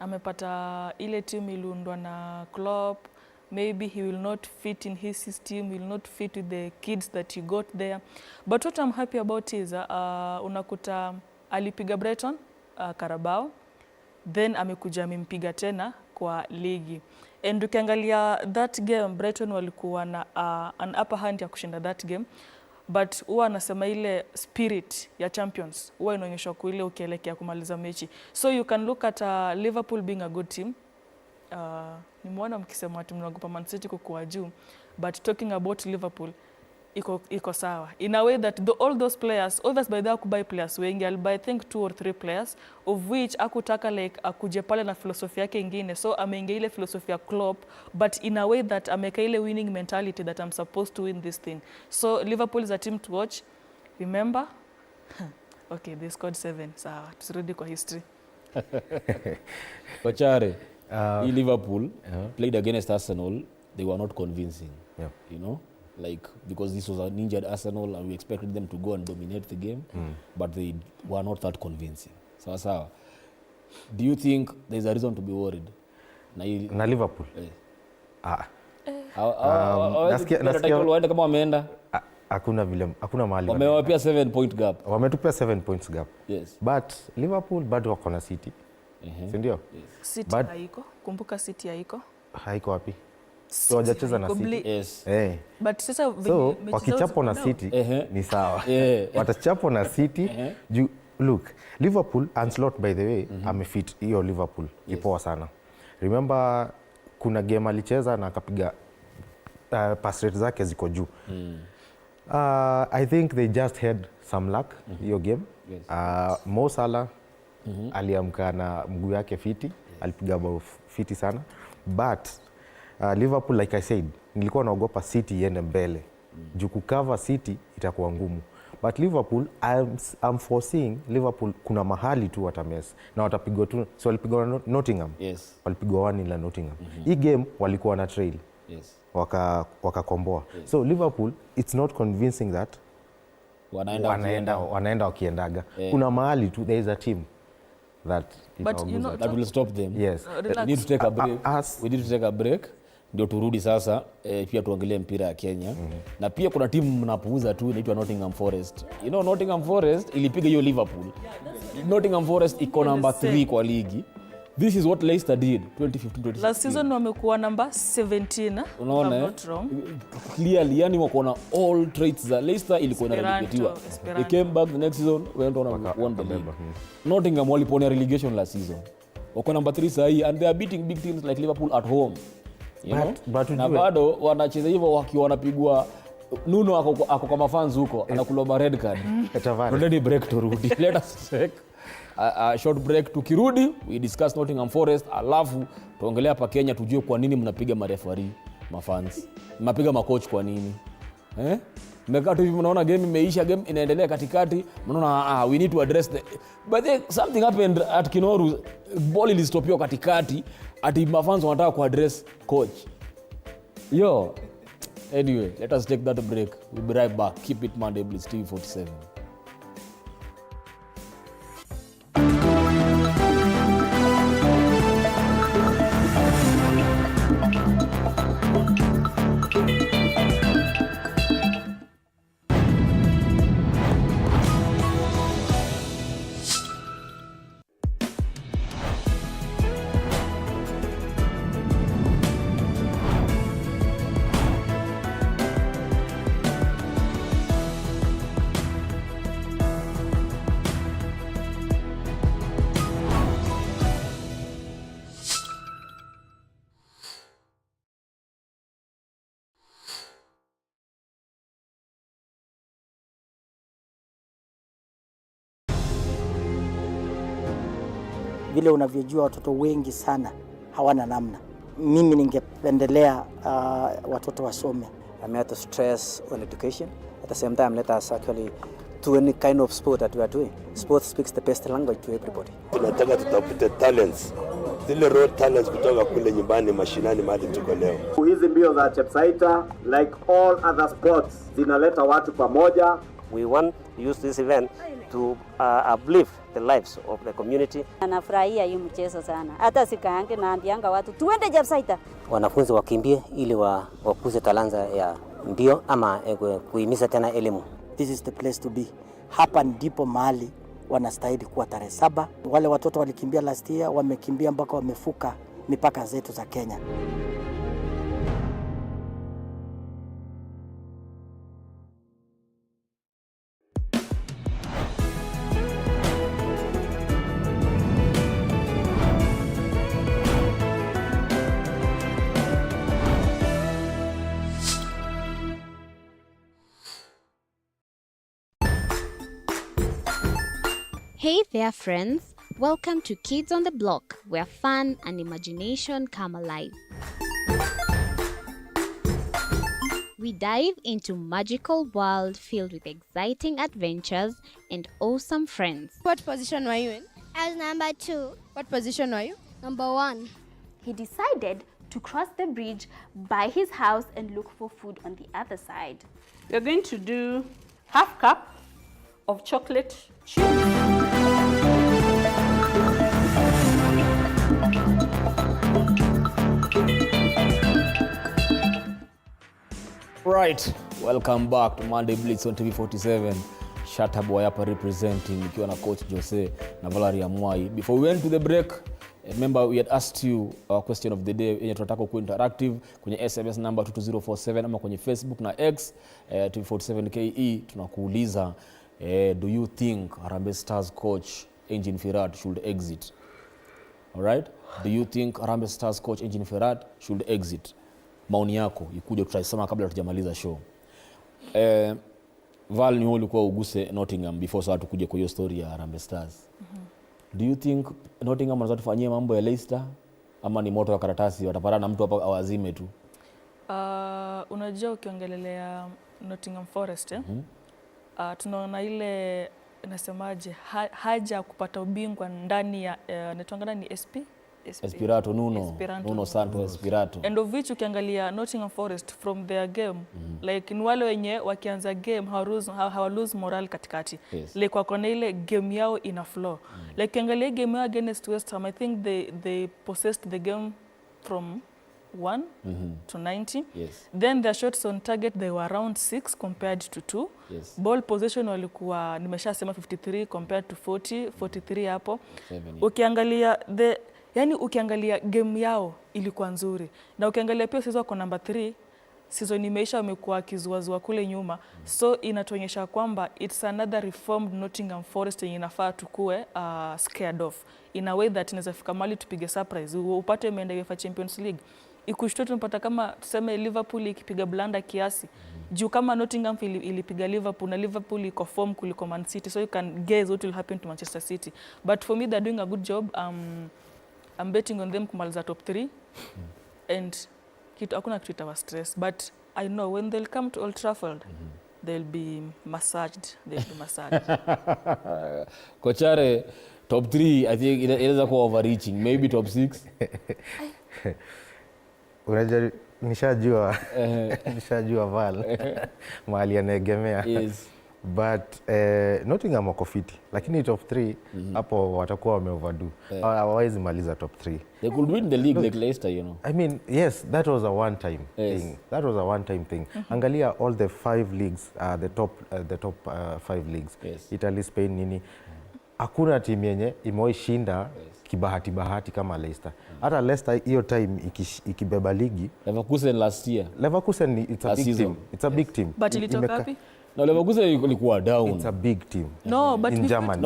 amepata ile team iliundwa na Klopp, maybe he will not fit in his system, will not fit with the kids that he got there. But what I'm happy about is unakuta alipiga Brighton Carabao, then amekuja amempiga tena kwa ligi. And ukiangalia that game, Brighton walikuwa na an upper hand ya kushinda that game. But huwa anasema ile spirit ya champions huwa inaonyeshwa kwa ile ukielekea kumaliza mechi. So you can look at Liverpool being a good team. Nimeona mkisema ati mnaogopa Man City kukuwa juu, but talking about Liverpool iko sawa in a way that all those players, always by the kubuy players wengi, I'll buy I think 2 or 3 players of which akutaka like akuje pale na philosophy yake ingine, so ameingia ile philosophy ya Klopp but in a way that ameka ile winning mentality that I'm supposed to win this thing. So Liverpool is a team to watch. Remember okay, they scored 7. Sawa, tusirudi kwa history. Kochare, Liverpool played against Arsenal, they were not convincing. You know, like, because this was an injured Arsenal and we expected them to go and dominate the game, but they were not that convincing. So, do you think there's a reason to be worried? Na Liverpool? Waende kama wameenda? Hakuna mahali. Wamewapia 7 point gap. Wametupia 7 points gap. Yes. But Liverpool bado wako na City. Si ndio? City haiko. Kumbuka City haiko. Haiko wapi? So wajacheza na City. Yes. But sasa so wakichapo na City ni sawa. Watachapo na City. Look, Liverpool, Ancelotti by the way, amefit hiyo Liverpool. Ipoa sana. Remember kuna game alicheza na akapiga pass rate zake ziko juu. I think they just had some luck hiyo game. Mo Salah aliamka na mguu yake fiti, alipiga bao fiti sana. But Liverpool, like I said, nilikuwa naogopa City iende mbele. Juu kucover City itakuwa ngumu. But Liverpool, I'm foreseeing Liverpool kuna mahali tu watamess. Na watapigwa tu, so walipigwa na Nottingham. Yes. Walipigwa 1 na Nottingham. Hii game walikuwa na trail. Yes. Wakakomboa. So Liverpool, it's not convincing that wanaenda wakiendaga. Kuna mahali tu, there is a team that will stop them. Yes. We need to take a break. We need to take a break. Ndio turudi sasa pia tuangalie mpira ya Kenya. Na pia kuna timu mnapuuza tu inaitwa Nottingham Forest. You know Nottingham Forest ilipiga hiyo Liverpool. Nottingham Forest iko number 3 kwa ligi. This is what Leicester did 2015-2016. Last season wamekuwa number 17. Unaona not wrong. Clearly yani wako na all traits za Leicester, ilikuwa inarelegatiwa. They came back the next season, went on and won the league. Nottingham walipoona relegation last season. Wako number 3 sahi and they are beating big teams like Liverpool at home. You know? Na bado wanacheza hivyo wakiwa wanapigwa. Nuno ako kama fans huko anakuloma red card. Already break to rudi. Let us take a short break. Tukirudi we discuss Nottingham Forest, alafu tuongelea hapa Kenya tujue kwa nini mnapiga marefari mafans. Mnapiga makocha kwa nini? Mmekaa tu hivi mnaona game imeisha, game inaendelea katikati, mnaona we need to address but then something happened at Kinoru, ball ilistopiwa katikati, ati mafans wanataka ku address coach. Anyway, let us take that break. We'll be right back. Keep it Monday, Blitz TV 47. Vile unavyojua watoto wengi sana hawana namna. Mimi ningependelea watoto wasome. I'm here to stress on education. At the same time, let us actually do any kind of sport that we are doing. Sport speaks the best language to everybody. Tunataka tutafute talents. Zile raw talents kutoka kule nyumbani mashinani mahali tuko leo. Hizi mbio za Chepsaita like all other sports zinaleta watu pamoja We want to use this event to uplift the lives of the community. Anafurahia hii mchezo sana. Hata sikaange naambianga watu tuende Japsaita. Wanafunzi wakimbie ili wakuze talanta ya mbio ama kuhimiza tena elimu. This is the place to be. Hapa ndipo mahali wanastahili kuwa tarehe 7. Wale watoto walikimbia last year wamekimbia mpaka wamefuka mipaka zetu za Kenya. Hey there friends, welcome to Kids on the Block, where fun and imagination come alive. We dive into magical world filled with exciting adventures and awesome friends. What position were you in? I was number 2. What position were you? Number 1. He decided to cross the bridge by his house and look for food on the other side. We're going to do half cup of chocolate chips. Right, welcome back to Monday Blitz on TV47. Shata Boy hapa representing ikiwa na coach Jose na Valeria Mwai. Before we went to the break, remember we had asked you our question of the day yenye tunataka ku interactive kwenye SMS number 22047 ama kwenye Facebook na X TV47KE. Tunakuuliza do you think Harambee Stars coach Engin Firat should exit? All right? Do you think Harambee Stars coach Engin Firat should exit? Maoni yako ikuje tutaisema kabla tujamaliza show. Val ni ulikuwa uguse Nottingham before sasa tukuje kwa hiyo story ya Harambee Stars. Do you think Nottingham wanaweza tufanyie mambo ya Leicester ama ni moto wa karatasi watapata na mtu hapa awazime tu? Unajua ukiongelelea Nottingham Forest tunaona ile nasemaje haja kupata ubingwa ndani ya netwangana ni Espirito Nuno Santo Espirito. And of which ukiangalia Nottingham Forest from their game like ni wale wenye wakianza game hawa lose moral katikati. Like wako na ile game yao ina flow. Like ukiangalia game yao against West Ham, I think they possessed the game from 1 to 90. Then their shots on target they were around 6 compared to 2. Ball possession walikuwa nimeshasema 53 compared to 43 hapo. Ukiangalia ukiangalia game yao ilikuwa nzuri. Na ukiangalia pia sasa kwa number 3 season imeisha wamekuwa kizuazua kule nyuma. So inatuonyesha kwamba it's another reformed Nottingham Forest yenye inafaa tukue scared of. In a way that inaweza fika mali tupige surprise. Upate imeenda UEFA Champions League. Ikushtua tunapata kama tuseme Liverpool ikipiga blanda kiasi. Juu kama Nottingham ilipiga Liverpool na Liverpool iko form kuliko Man City. So you can guess what will happen to Manchester City. But for me they're doing a good job. I'm betting on them kumaliza top 3 and hakuna kitu itawa stress, but I know when they'll come to Old Trafford they'll be massaged. Kochare top 3 I think inaweza kuwa overreaching, maybe top 6. Unajua nishajua Val mahali anaegemea. But Nottingham wako fiti, lakini top 3 hapo watakuwa wameoverdo. Hawawezi maliza top 3. They could win the league like Leicester, you know. I mean, yes, that was a one time thing. That was a one time thing. Angalia all the 5 leagues, the top 5 leagues. Italy, Spain nini. Hakuna timu yenye imewahi shinda bahati kama Leicester. Hata Leicester hiyo time ikibeba ligi. Leverkusen last year. Leverkusen it's a big team. It's a big team. But ilitoka wapi? No, Leverkusen ilikuwa down. It's a big team. No, but in Germany.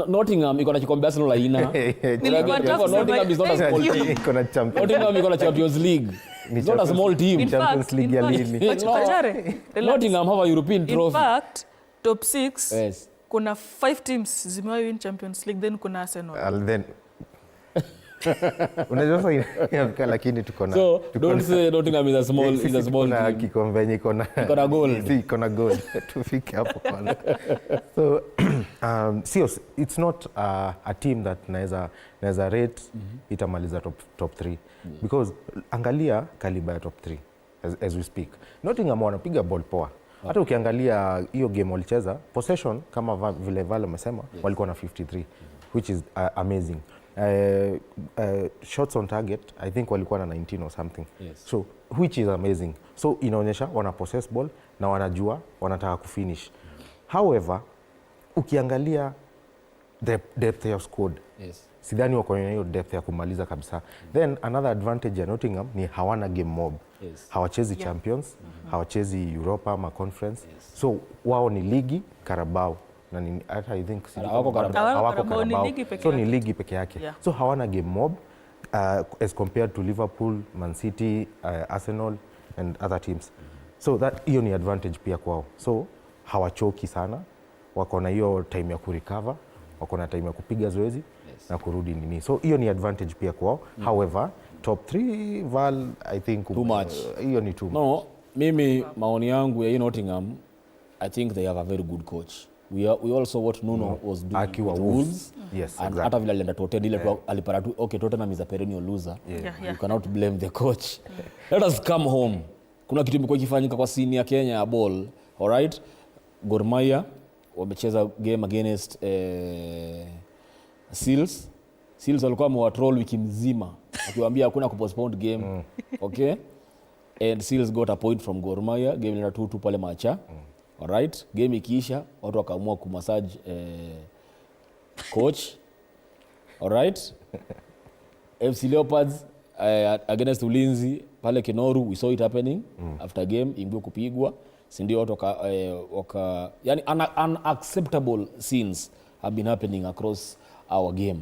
Nottingham iko na kikombe Arsenal haina. Nottingham is not a small team. Iko na champions. Nottingham iko na Champions League. It's not a small team. Champions League ya lini? Nottingham have a European trophy. In fact, top 6 kuna 5 teams zimewahi win Champions League, then kuna Arsenal. And then unajua inafika lakini tuko na so don't say Nottingham is a small team. Kikombe yenye iko na gold. Iko na gold. Tufike hapo kwanza. So it's not a team that naweza rate itamaliza top 3 because angalia kaliba ya top 3 as we speak. Nottingham wanapiga ball poa. Hata ukiangalia hiyo game walicheza possession kama vile Vale amesema, walikuwa na 53 which is amazing. Shots on target I think walikuwa na 19 or something. So which is amazing. So inaonyesha wana possess ball na wanajua wanataka kufinish. However, ukiangalia depth ya squad, sidhani wako na hiyo depth ya kumaliza kabisa. Then another advantage ya Nottingham ni hawana game mob. Hawachezi Champions, hawachezi Europa ama Conference. So wao ni ligi Carabao na hata I think hawako Carabao. So ni ligi peke yake. So hawana game mob as compared to Liverpool, Man City, Arsenal and other teams. So that hiyo ni advantage pia kwao. So hawachoki sana, wako na hiyo time ya kurecover, wako na time ya kupiga zoezi na kurudi nini. So hiyo ni advantage pia kwao. However, top 3 Val I think too much. Hiyo ni too much. No, mimi maoni yangu ya Nottingham, I think they have a very good coach. We also what Nuno was doing with Wolves. Yes, and hata vile alienda Tottenham ile alipata tu okay, Tottenham is a perennial loser. You cannot blame the coach. Let us come home. Kuna kitu imekuwa ikifanyika kwa scene ya Kenya ya ball. All right? Gor Mahia wamecheza game against Seals. Seals walikuwa wamewatroll wiki mzima akiwaambia hakuna kupostpone game. Okay? And Seals got a point from Gor Mahia. Game ina 2-2 pale Macha. All right? Game ikiisha watu wakaamua kumassage coach. All right? FC Leopards against Ulinzi pale Kinoru, we saw it happening after game ingwe kupigwa, si ndio watu yani unacceptable scenes have been happening across our game.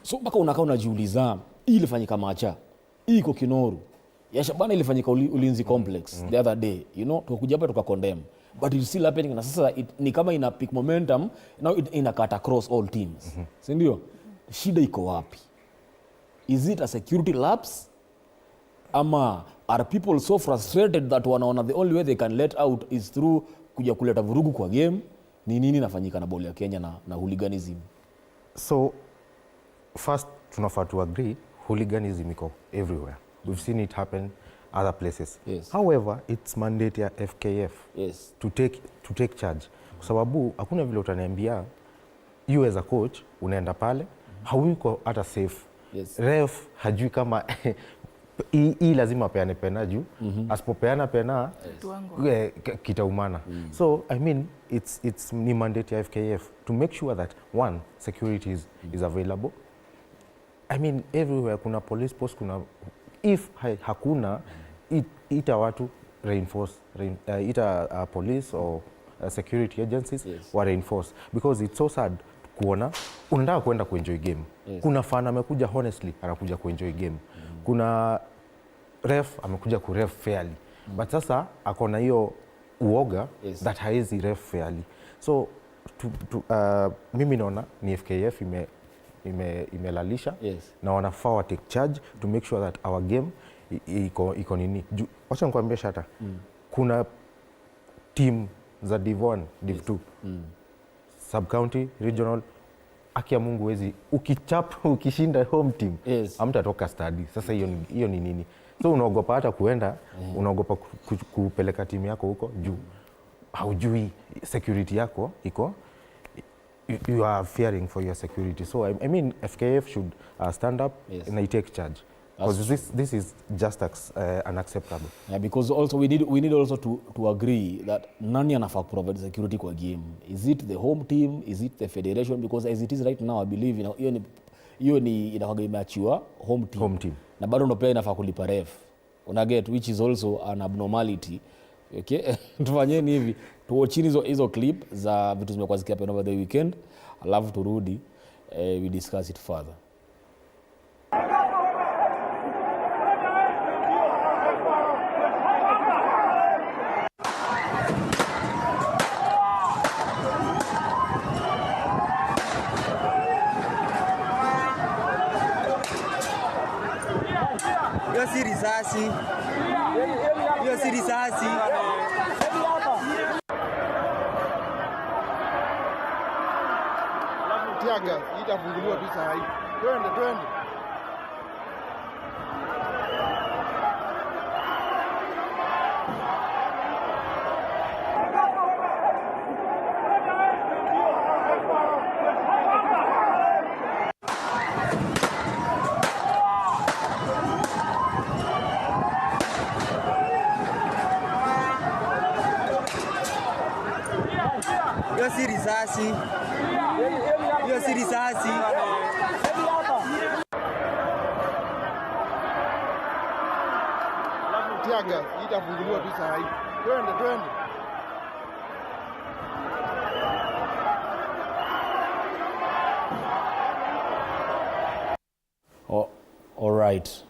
So mpaka unakaa unajiuliza hii ilifanyika Macha, hii iko Kinoru, ya Shabana ilifanyika Ulinzi complex the other day, you know, tukakuja hapa tukakondemn, but it's still happening na sasa ni kama ina peak momentum now, ina cut across all teams. Si ndio? Shida iko wapi? Is it a security lapse? Ama are people so frustrated that wanaona the only way they can let out is through kuja kuleta vurugu kwa game? Ni nini nafanyika na ball ya Kenya na hooliganism? So first tunafaa to agree hooliganism iko everywhere. We've seen it happen other places. However, it's mandate ya FKF to take charge. Kwa sababu hakuna vile utaniambia you as a coach unaenda pale hauko hata safe. Ref hajui kama hii lazima peane pena juu asipopeana pena kitaumana. So I mean it's ni mandate ya FKF to make sure that one, security is available. I mean everywhere kuna police post, kuna if hakuna ita watu reinforce ita police or security agencies wa reinforce, because it's so sad kuona unataka kwenda kuenjoy game. Kuna fan amekuja honestly anakuja kuenjoy game. Kuna ref amekuja ku ref fairly. But sasa akona hiyo uoga that haizi ref fairly. So mimi naona ni FKF imelalisha na wanafaa wa take charge to make sure that our game iko nini. Wacha nikwambie Shata, kuna team za Div 1, Div 2, sub county, regional, akia Mungu wezi ukishinda home team hamtatoka study. Sasa hiyo ni nini? So unaogopa hata kuenda, unaogopa kupeleka timu yako huko juu haujui security yako iko, you are fearing for your security. So I mean FKF should stand up and take charge, because this is just unacceptable. Yeah, because also we need also to agree that nani anafaa provide security kwa game. Is it the home team? Is it the federation? Because as it is right now I believe hiyo ni inakuwa imeachiwa home team. Na bado ndo pia inafaa kulipa ref. Una get, which is also an abnormality. Okay? Tufanyeni hivi, tuochini hizo clip za vitu zimekuwa zikihappen over the weekend, alafu turudi we discuss it further. Hiyo si risasi. Alafu tiaga itafunguliwa tu saa hii. Twende. Hiyo si risasi. Hiyo si risasi. Tiaga, itafunguliwa tu saa hii. Twende. Alright.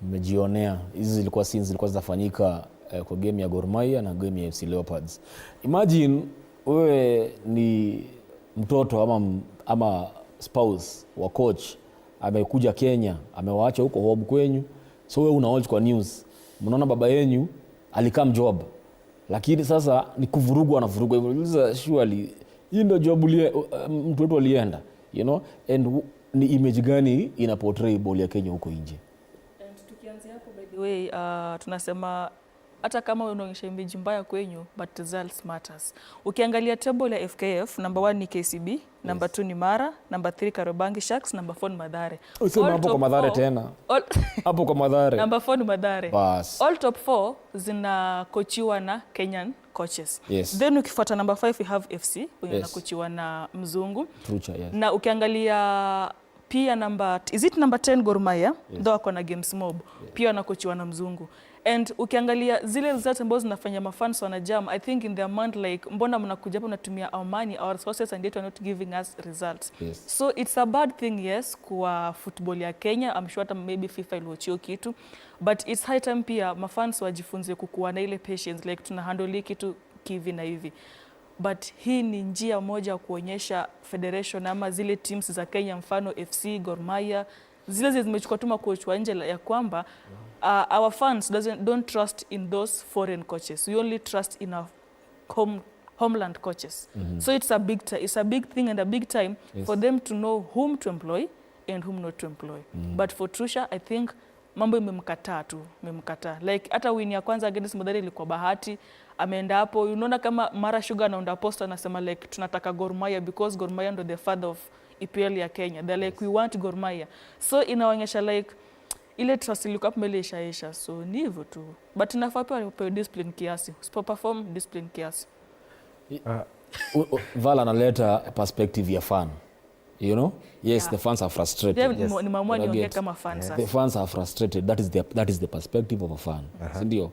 Mmejionea hizi zilikuwa scenes zilikuwa zinafanyika kwa game ya Gor Mahia na game ya FC Leopards. Imagine wewe ni mtoto ama spouse wa coach amekuja Kenya, amewaacha huko home kwenyu. So wewe unaoje kwa news. Mnaona baba yenu alikam job. Lakini sasa ni kuvurugwa na vurugwa hivyo. Surely hii ndio job mtu wetu alienda, you know, and ni image gani ina portray ball ya Kenya huko nje? And tukianzia hapo, by the way, tunasema hata kama unaonyesha image mbaya kwenyu, but results matters. Ukiangalia table ya FKF, number 1 ni KCB, number 2 ni Mara, number 3 Kariobangi Sharks, number 4 ni Mathare. Usema hapo kwa Mathare tena. Hapo kwa Mathare. Number 4 ni Mathare. Bas. All top 4 zina coachiwa na Kenyan coaches. Yes. Then ukifuata number 5 we have FC, wenye na coachiwa na mzungu. Trucha, yes. Na ukiangalia pia number 10 Gor Mahia, ndio wako na games mob. Pia wanakochiwa na mzungu. And ukiangalia zile results ambazo zinafanya mafans wanajam, I think in their mind like mbona mnakuja hapa mnatumia our money, our resources, and yet you're not giving us results. Yes. So it's a bad thing, yes, kwa football ya Kenya. I'm sure hata maybe FIFA iliwachio kitu, but it's high time pia mafans wajifunze kukuwa na ile patience, like tuna handle kitu kivi na hivi. But hii ni njia moja ya kuonyesha federation ama zile teams za Kenya, mfano FC, Gor Mahia, zile zimechukua tuma coach wa nje ya kwamba our fans don't trust in those foreign coaches. We only trust in our homeland coaches. So it's a big thing and a big time for them to know whom to employ and whom not to employ. But for Trusha, I think mambo imemkataa. Like hata win ya kwanza against Mathare ilikuwa bahati. Ameenda hapo, unaona kama Mara Sugar anaunda post anasema like tunataka Gor Mahia because Gor Mahia ndo the father of EPL ya Kenya. They're like we want Gor Mahia. So inaonyesha like ile trust ilikuwa mbele ishaisha. So ni hivyo tu. But inafaa pia wapewe discipline kiasi. Usipo perform discipline kiasi. Val analeta perspective ya fan. You know? Yes, the fans are frustrated. Yes. Ni mamua niongea kama fan sasa. The fans are frustrated. That is the perspective of a fan. Sindio?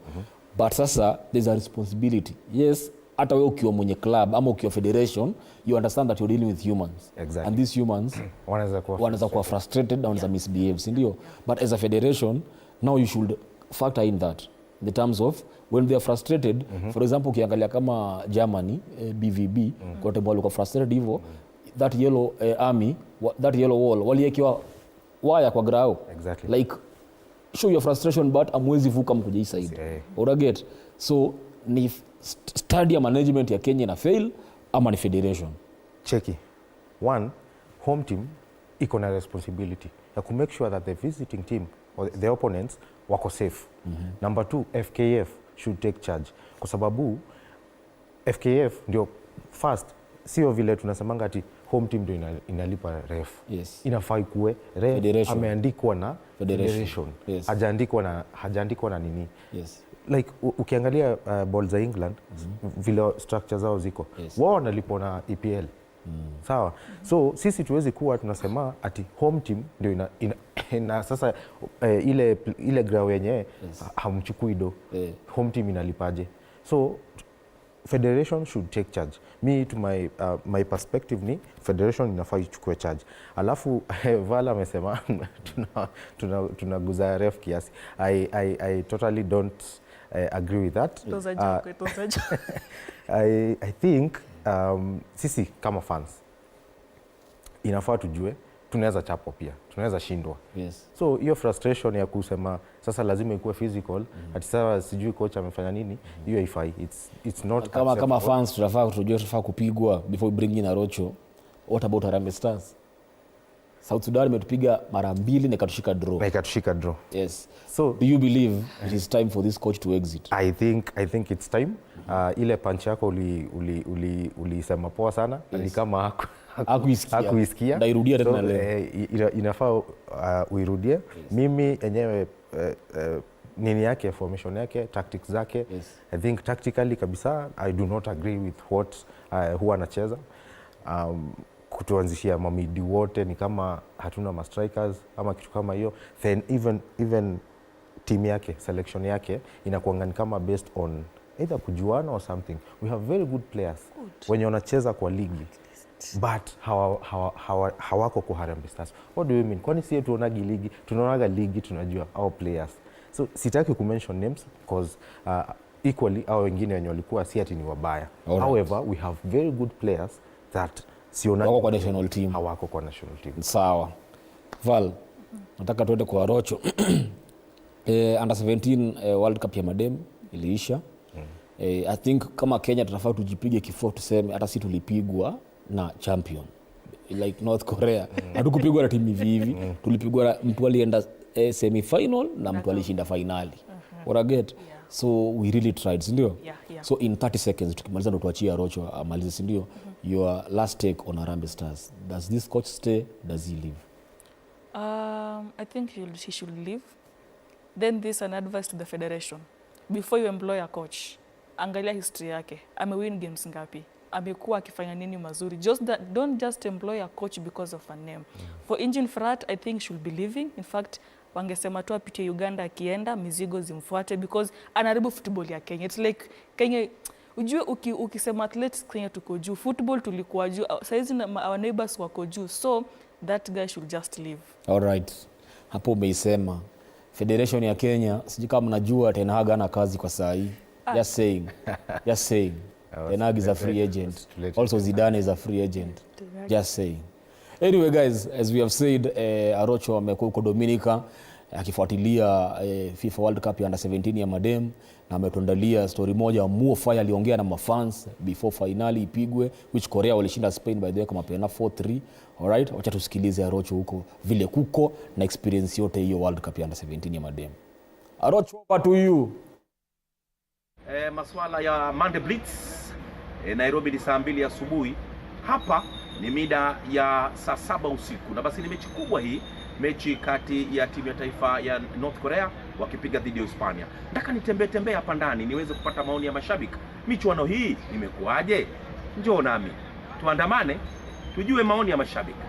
But sasa there's a responsibility. Yes, hata wewe ukiwa mwenye club ama ukiwa federation, you understand that you're dealing with humans. Exactly. And these humans wanaweza kuwa frustrated na wanaweza misbehave, sindio? But as a federation, now you should factor in that. In the terms of when they are frustrated, for example, ukiangalia kama Germany, BVB, kwa sababu walikuwa frustrated hivyo, that yellow army, that yellow wall, waliekewa waya kwa grao. Exactly. Like show your frustration but amwezi vuka mkuja hii side. Uraget. So ni stadium management ya Kenya na fail ama ni federation? Cheki. One, home team iko na responsibility ya ku make sure that the visiting team or the opponents wako safe. Number 2, FKF should take charge. Kwa sababu FKF ndio first, sio vile tunasemanga ati home team ndio inalipa ref. Yes. Inafaa ikuwe ref ameandikwa na federation. Yes. Hajaandikwa na nini. Yes. Like ukiangalia ball za England, vile structure zao ziko. Wao wanalipwa na EPL. Sawa. So sisi tuwezi kuwa tunasema ati home team ndio ina sasa ile grao yenyewe hamchukui do. Home team inalipaje? So federation should take charge. Me to my perspective ni federation inafaa ichukue charge. Alafu Vala amesema tunaguza ref kiasi. I totally don't agree with that. I think sisi kama fans inafaa tujue tunaweza chapwa pia, tunaweza shindwa. Yes. So hiyo frustration ya kusema sasa lazima ikuwe physical, ati sasa sijui coach amefanya nini, hiyo haifai. It's not kama fans tunafaa kupigwa before we bring in Arocho. What about Harambee Stars? South Sudan imetupiga mara 2 na ikatushika draw. Yes. So do you believe it is time for this coach to exit? I think it's time. Ile punch yako ulisema poa sana. Ni kama hakuisikia. Ndairudia tena leo. Inafaa uirudie. Mimi enyewe nini yake, formation yake, tactics zake. I think tactically kabisa I do not agree with what huwa anacheza. Kutuanzishia mamidi wote ni kama hatuna ma strikers ama kitu kama hiyo. Then even team yake, selection yake inakuanga ni kama based on either kujuana or something. We have very good players wenye wanacheza kwa ligi but hawako kwa Harambee Stars. What do you mean? Kwani sisi tuonagi ligi, tunaonaga ligi tunajua our players. So sitaki ku mention names because equally au wengine wenye walikuwa si ati ni wabaya. However, we have very good players that hawako kwa national team. Hawako kwa national team. Sawa. Val, nataka tuende kwa Rocho. Under 17 World Cup ya madem iliisha. I think kama Kenya tunafaa tujipige kifua tuseme hata si tulipigwa na champion like North Korea. Hatukupigwa na timu hivi. Tulipigwa na mtu alienda semi final na mtu alishinda finali. What get? So we really tried, ndio? So in 30 seconds tukimaliza ndo tuachie Rocho amalize, ndio? Your last take on Harambee Stars. Does this coach stay? Does he leave? I think he should leave. Then this an advice to the federation. Before you employ a coach, angalia history yake. Amewin games ngapi? Amekuwa akifanya nini mazuri? Don't just employ a coach because of a name. For Engine Frat, I think should be leaving. In fact, wangesema tu apitie Uganda akienda, mizigo zimfuate because anaribu football ya Kenya. It's like Kenya, ujue ukisema athletes Kenya tuko juu, football tulikuwa juu, saizi our neighbors wako juu. So that guy should just leave. All right. Hapo umeisema. Federation ya Kenya, sijui kama mnajua Ten Hag ana kazi kwa saa hii. Just saying. Just saying. Ten Hag is a free agent. Also Zidane is a free agent. Just saying. Anyway guys, as we have said, Arocho amekuwa huko Dominica akifuatilia FIFA World Cup ya under 17 ya madem na ametuandalia story moja. Mo Fire aliongea na mafans before finali ipigwe, which Korea walishinda Spain by the way kama pena 4-3. Alright, wacha tusikilize Arocho huko vile kuko na experience yote hiyo World Cup ya under 17 ya madem. Arocho, over to you. Masuala ya Monday Blitz, Nairobi ni saa 2 asubuhi. Hapa ni mida ya saa 7 usiku. Na basi ni mechi kubwa hii, mechi kati ya timu ya taifa ya North Korea wakipiga dhidi ya Hispania. Nataka nitembee hapa ndani niweze kupata maoni ya mashabiki. Michuano hii imekuaje? Njoo nami tuandamane tujue maoni ya mashabiki.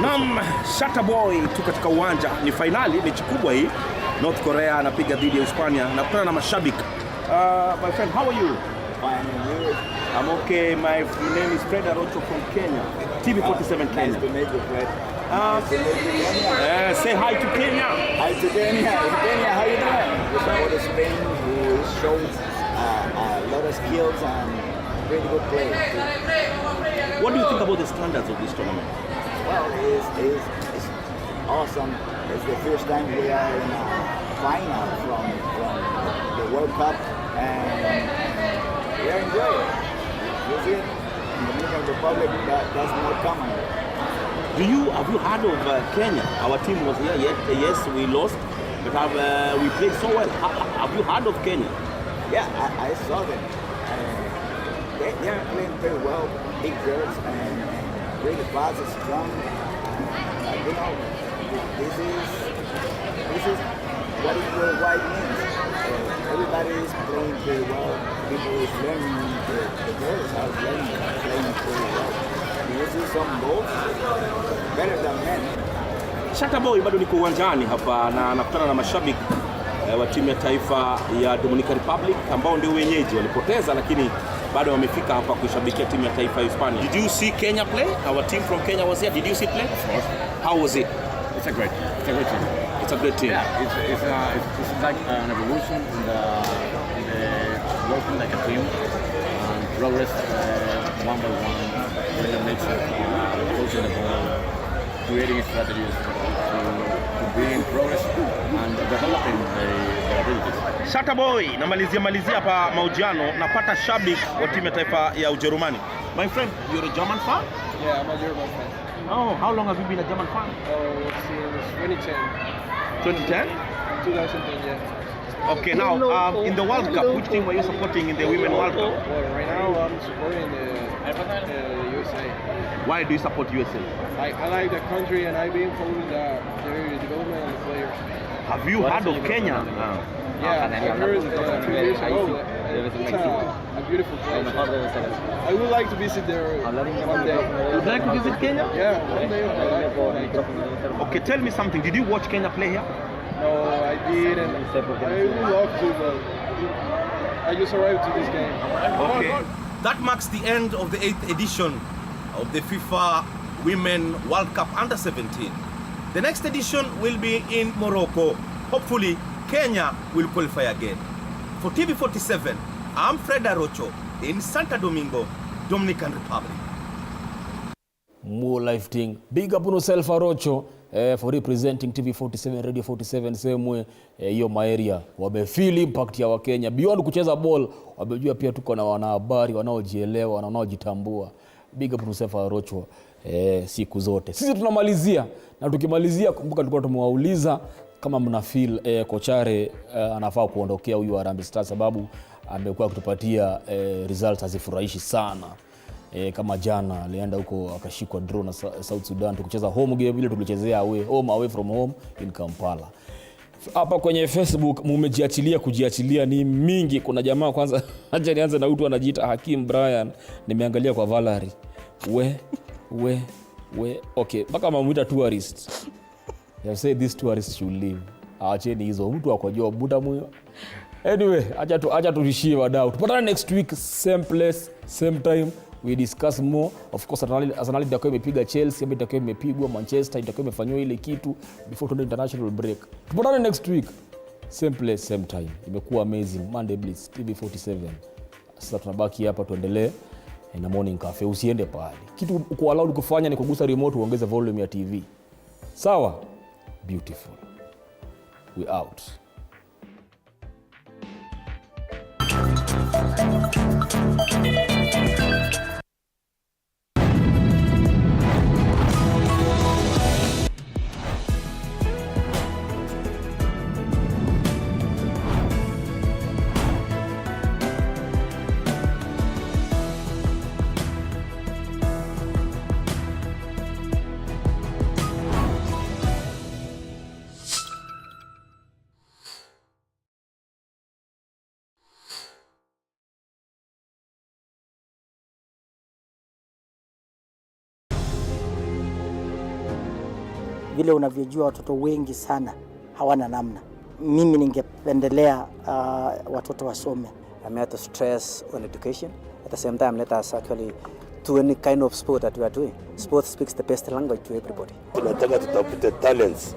Naam, Shatta Boy, tu katika uwanja, ni finali, mechi kubwa hii. North Korea anapiga dhidi ya Hispania na kutana na mashabiki. My friend, how are you? Fine. I'm okay. My name is Fred Arocho from Kenya. TV47 Kenya. Nice to meet you, Fred. Say hi to Kenya. Hi to Kenya. Kenya, how you doing? We saw the Spain who shows a lot of skills and really good play. What do you think about the standards of this tournament? Well, it's awesome. It's the first time we are in a final from the World Cup, and we are enjoying it. You see, in the Dominican Republic, that's more common. Have you heard of Kenya? Our team was here. Yes, we lost, but we played so well. Have you heard of Kenya? Yeah, I saw them. They are playing very well, big girls, and really fast and strong. You know, this is what it worldwide means. Everybody is playing pretty well. People is learning, the girls are learning, playing pretty well. You see some goals, better than men. Shatta Boy, bado niko uwanjani hapa na nakutana na mashabiki wa timu ya taifa ya Dominican Republic ambao ndio wenyeji, walipoteza lakini bado wamefika hapa kushabikia timu ya taifa ya Hispania. Did you see Kenya play? Our team from Kenya was here. Did you see play? How was it? It's a great team. It's a great team. Yeah, it's like an evolution in the working like a team and progress one by one, in the mix of coaching the ball, creating strategies to be in progress and developing their abilities. Shatta Boy, namalizia hapa mahojiano, napata shabiki wa timu ya taifa ya Ujerumani. My friend, you're a German fan? Yeah, I'm a German fan. Oh, how long have you been a German fan? Since 2010. 2010? 2010, yeah. Okay, now in the World Cup, which team were you supporting in the Women's World Cup? Well, right now I'm supporting the USA. Why do you support USA? I like the country and I've been following their development and the players. Have you heard of Kenya? Yeah, I heard it's a beautiful place. I would like to visit there one day. Would you like to visit Kenya? Yeah, one day. Okay, tell me something. Did you watch Kenya play here? No, I didn't. I would love to, but I just arrived to this game. Okay. That marks the end of the 8th edition of the FIFA Women World Cup Under 17. The next edition will be in Morocco. Hopefully, Kenya will qualify again. For TV47, I'm Fred Arocho in Santo Domingo, Dominican Republic. More life thing. Big up on yourself, Arocho, for representing TV47, Radio 47, same way, hiyo area. Wamefeel impact ya Wakenya. Beyond kucheza ball, wamejua pia tuko na wanahabari, wanaojielewa, wanaojitambua. Big up on yourself, Arocho, siku zote. Sisi tunamalizia, na tukimalizia, kumbuka tulikuwa tumewauliza kama mna feel kochare anafaa kuondokea huyu Harambee Stars, sababu amekuwa kutupatia results hazifurahishi sana. Kama jana alienda huko akashikwa draw na South Sudan, tukicheza home game ile tulichezea away from home in Kampala. Hapa kwenye Facebook mumejiachilia, kujiachilia ni mingi. Kuna jamaa kwanza acha nianze na mtu anajiita Hakim Brian, nimeangalia kwa Valerie. We okay, mpaka mamuita tourist. You say this tourist should leave. Acheni hizo, mtu akojua buda moyo. Anyway, acha turishie wadau. Tupatane next week, same place, same time. We discuss more. Of course, Arsenal itakuwa imepiga Chelsea, itakuwa imepigwa Manchester, itakuwa imefanywa ile kitu before the international break. Tupatane next week, same place, same time. Imekuwa amazing. Monday Blitz, TV47. Sasa tunabaki hapa tuendelee na morning cafe. Usiende pale. Kitu uko allowed kufanya ni kugusa remote, uongeze volume ya TV. Sawa? Beautiful. We out. Vile unavyojua watoto wengi sana hawana namna. Mimi ningependelea watoto wasome. I'm here to stress on education. At the same time, let us actually do any kind of sport that we are doing. Sport speaks the best language to everybody. Tunataka tutafute talents,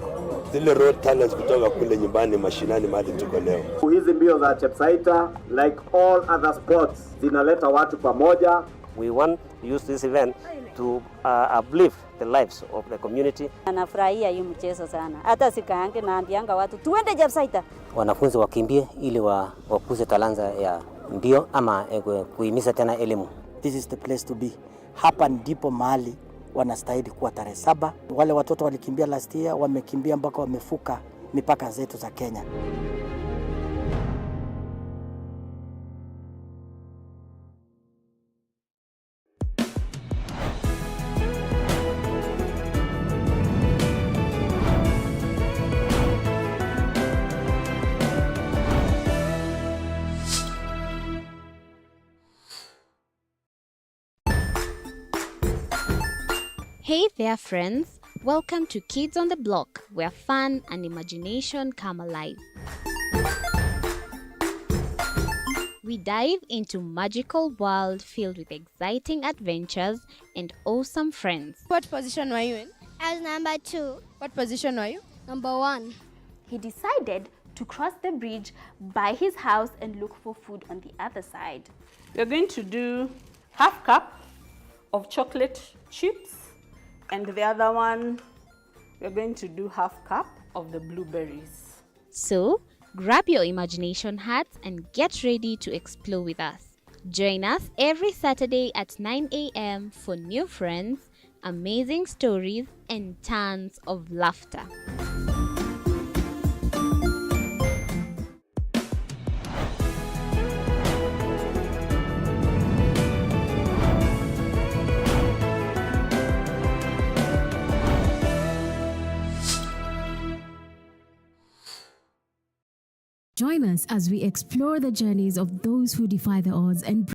zile raw talents kutoka kule nyumbani mashinani mahali tuko leo. Hizi mbio za Chepsaita, like all other sports, zinaleta watu pamoja. We want to use this event to uplift the lives of the community. Anafurahia hii mchezo sana. Hata sikaange naambianga watu tuende Chepsaita. Wanafunzi wakimbie ili wakuze talanta ya mbio ama kuhimiza tena elimu. This is the place to be. Hapa ndipo mahali wanastahili kuwa tarehe 7. Wale watoto walikimbia last year, wamekimbia mpaka wamefuka mipaka zetu za Kenya. Hey there, friends. Welcome to Kids on the Block, where fun and imagination come alive. We dive into magical world filled with exciting adventures and awesome friends. What position were you in? I was number 2. What position were you? Number 1. He decided to cross the bridge by his house and look for food on the other side. We're going to do half cup of chocolate chips, and the other one, we're going to do half cup of the blueberries. So, grab your imagination hats and get ready to explore with us. Join us every Saturday at 9 a.m. for new friends, amazing stories, and tons of laughter. Join us as we explore the journeys of those who defy the odds and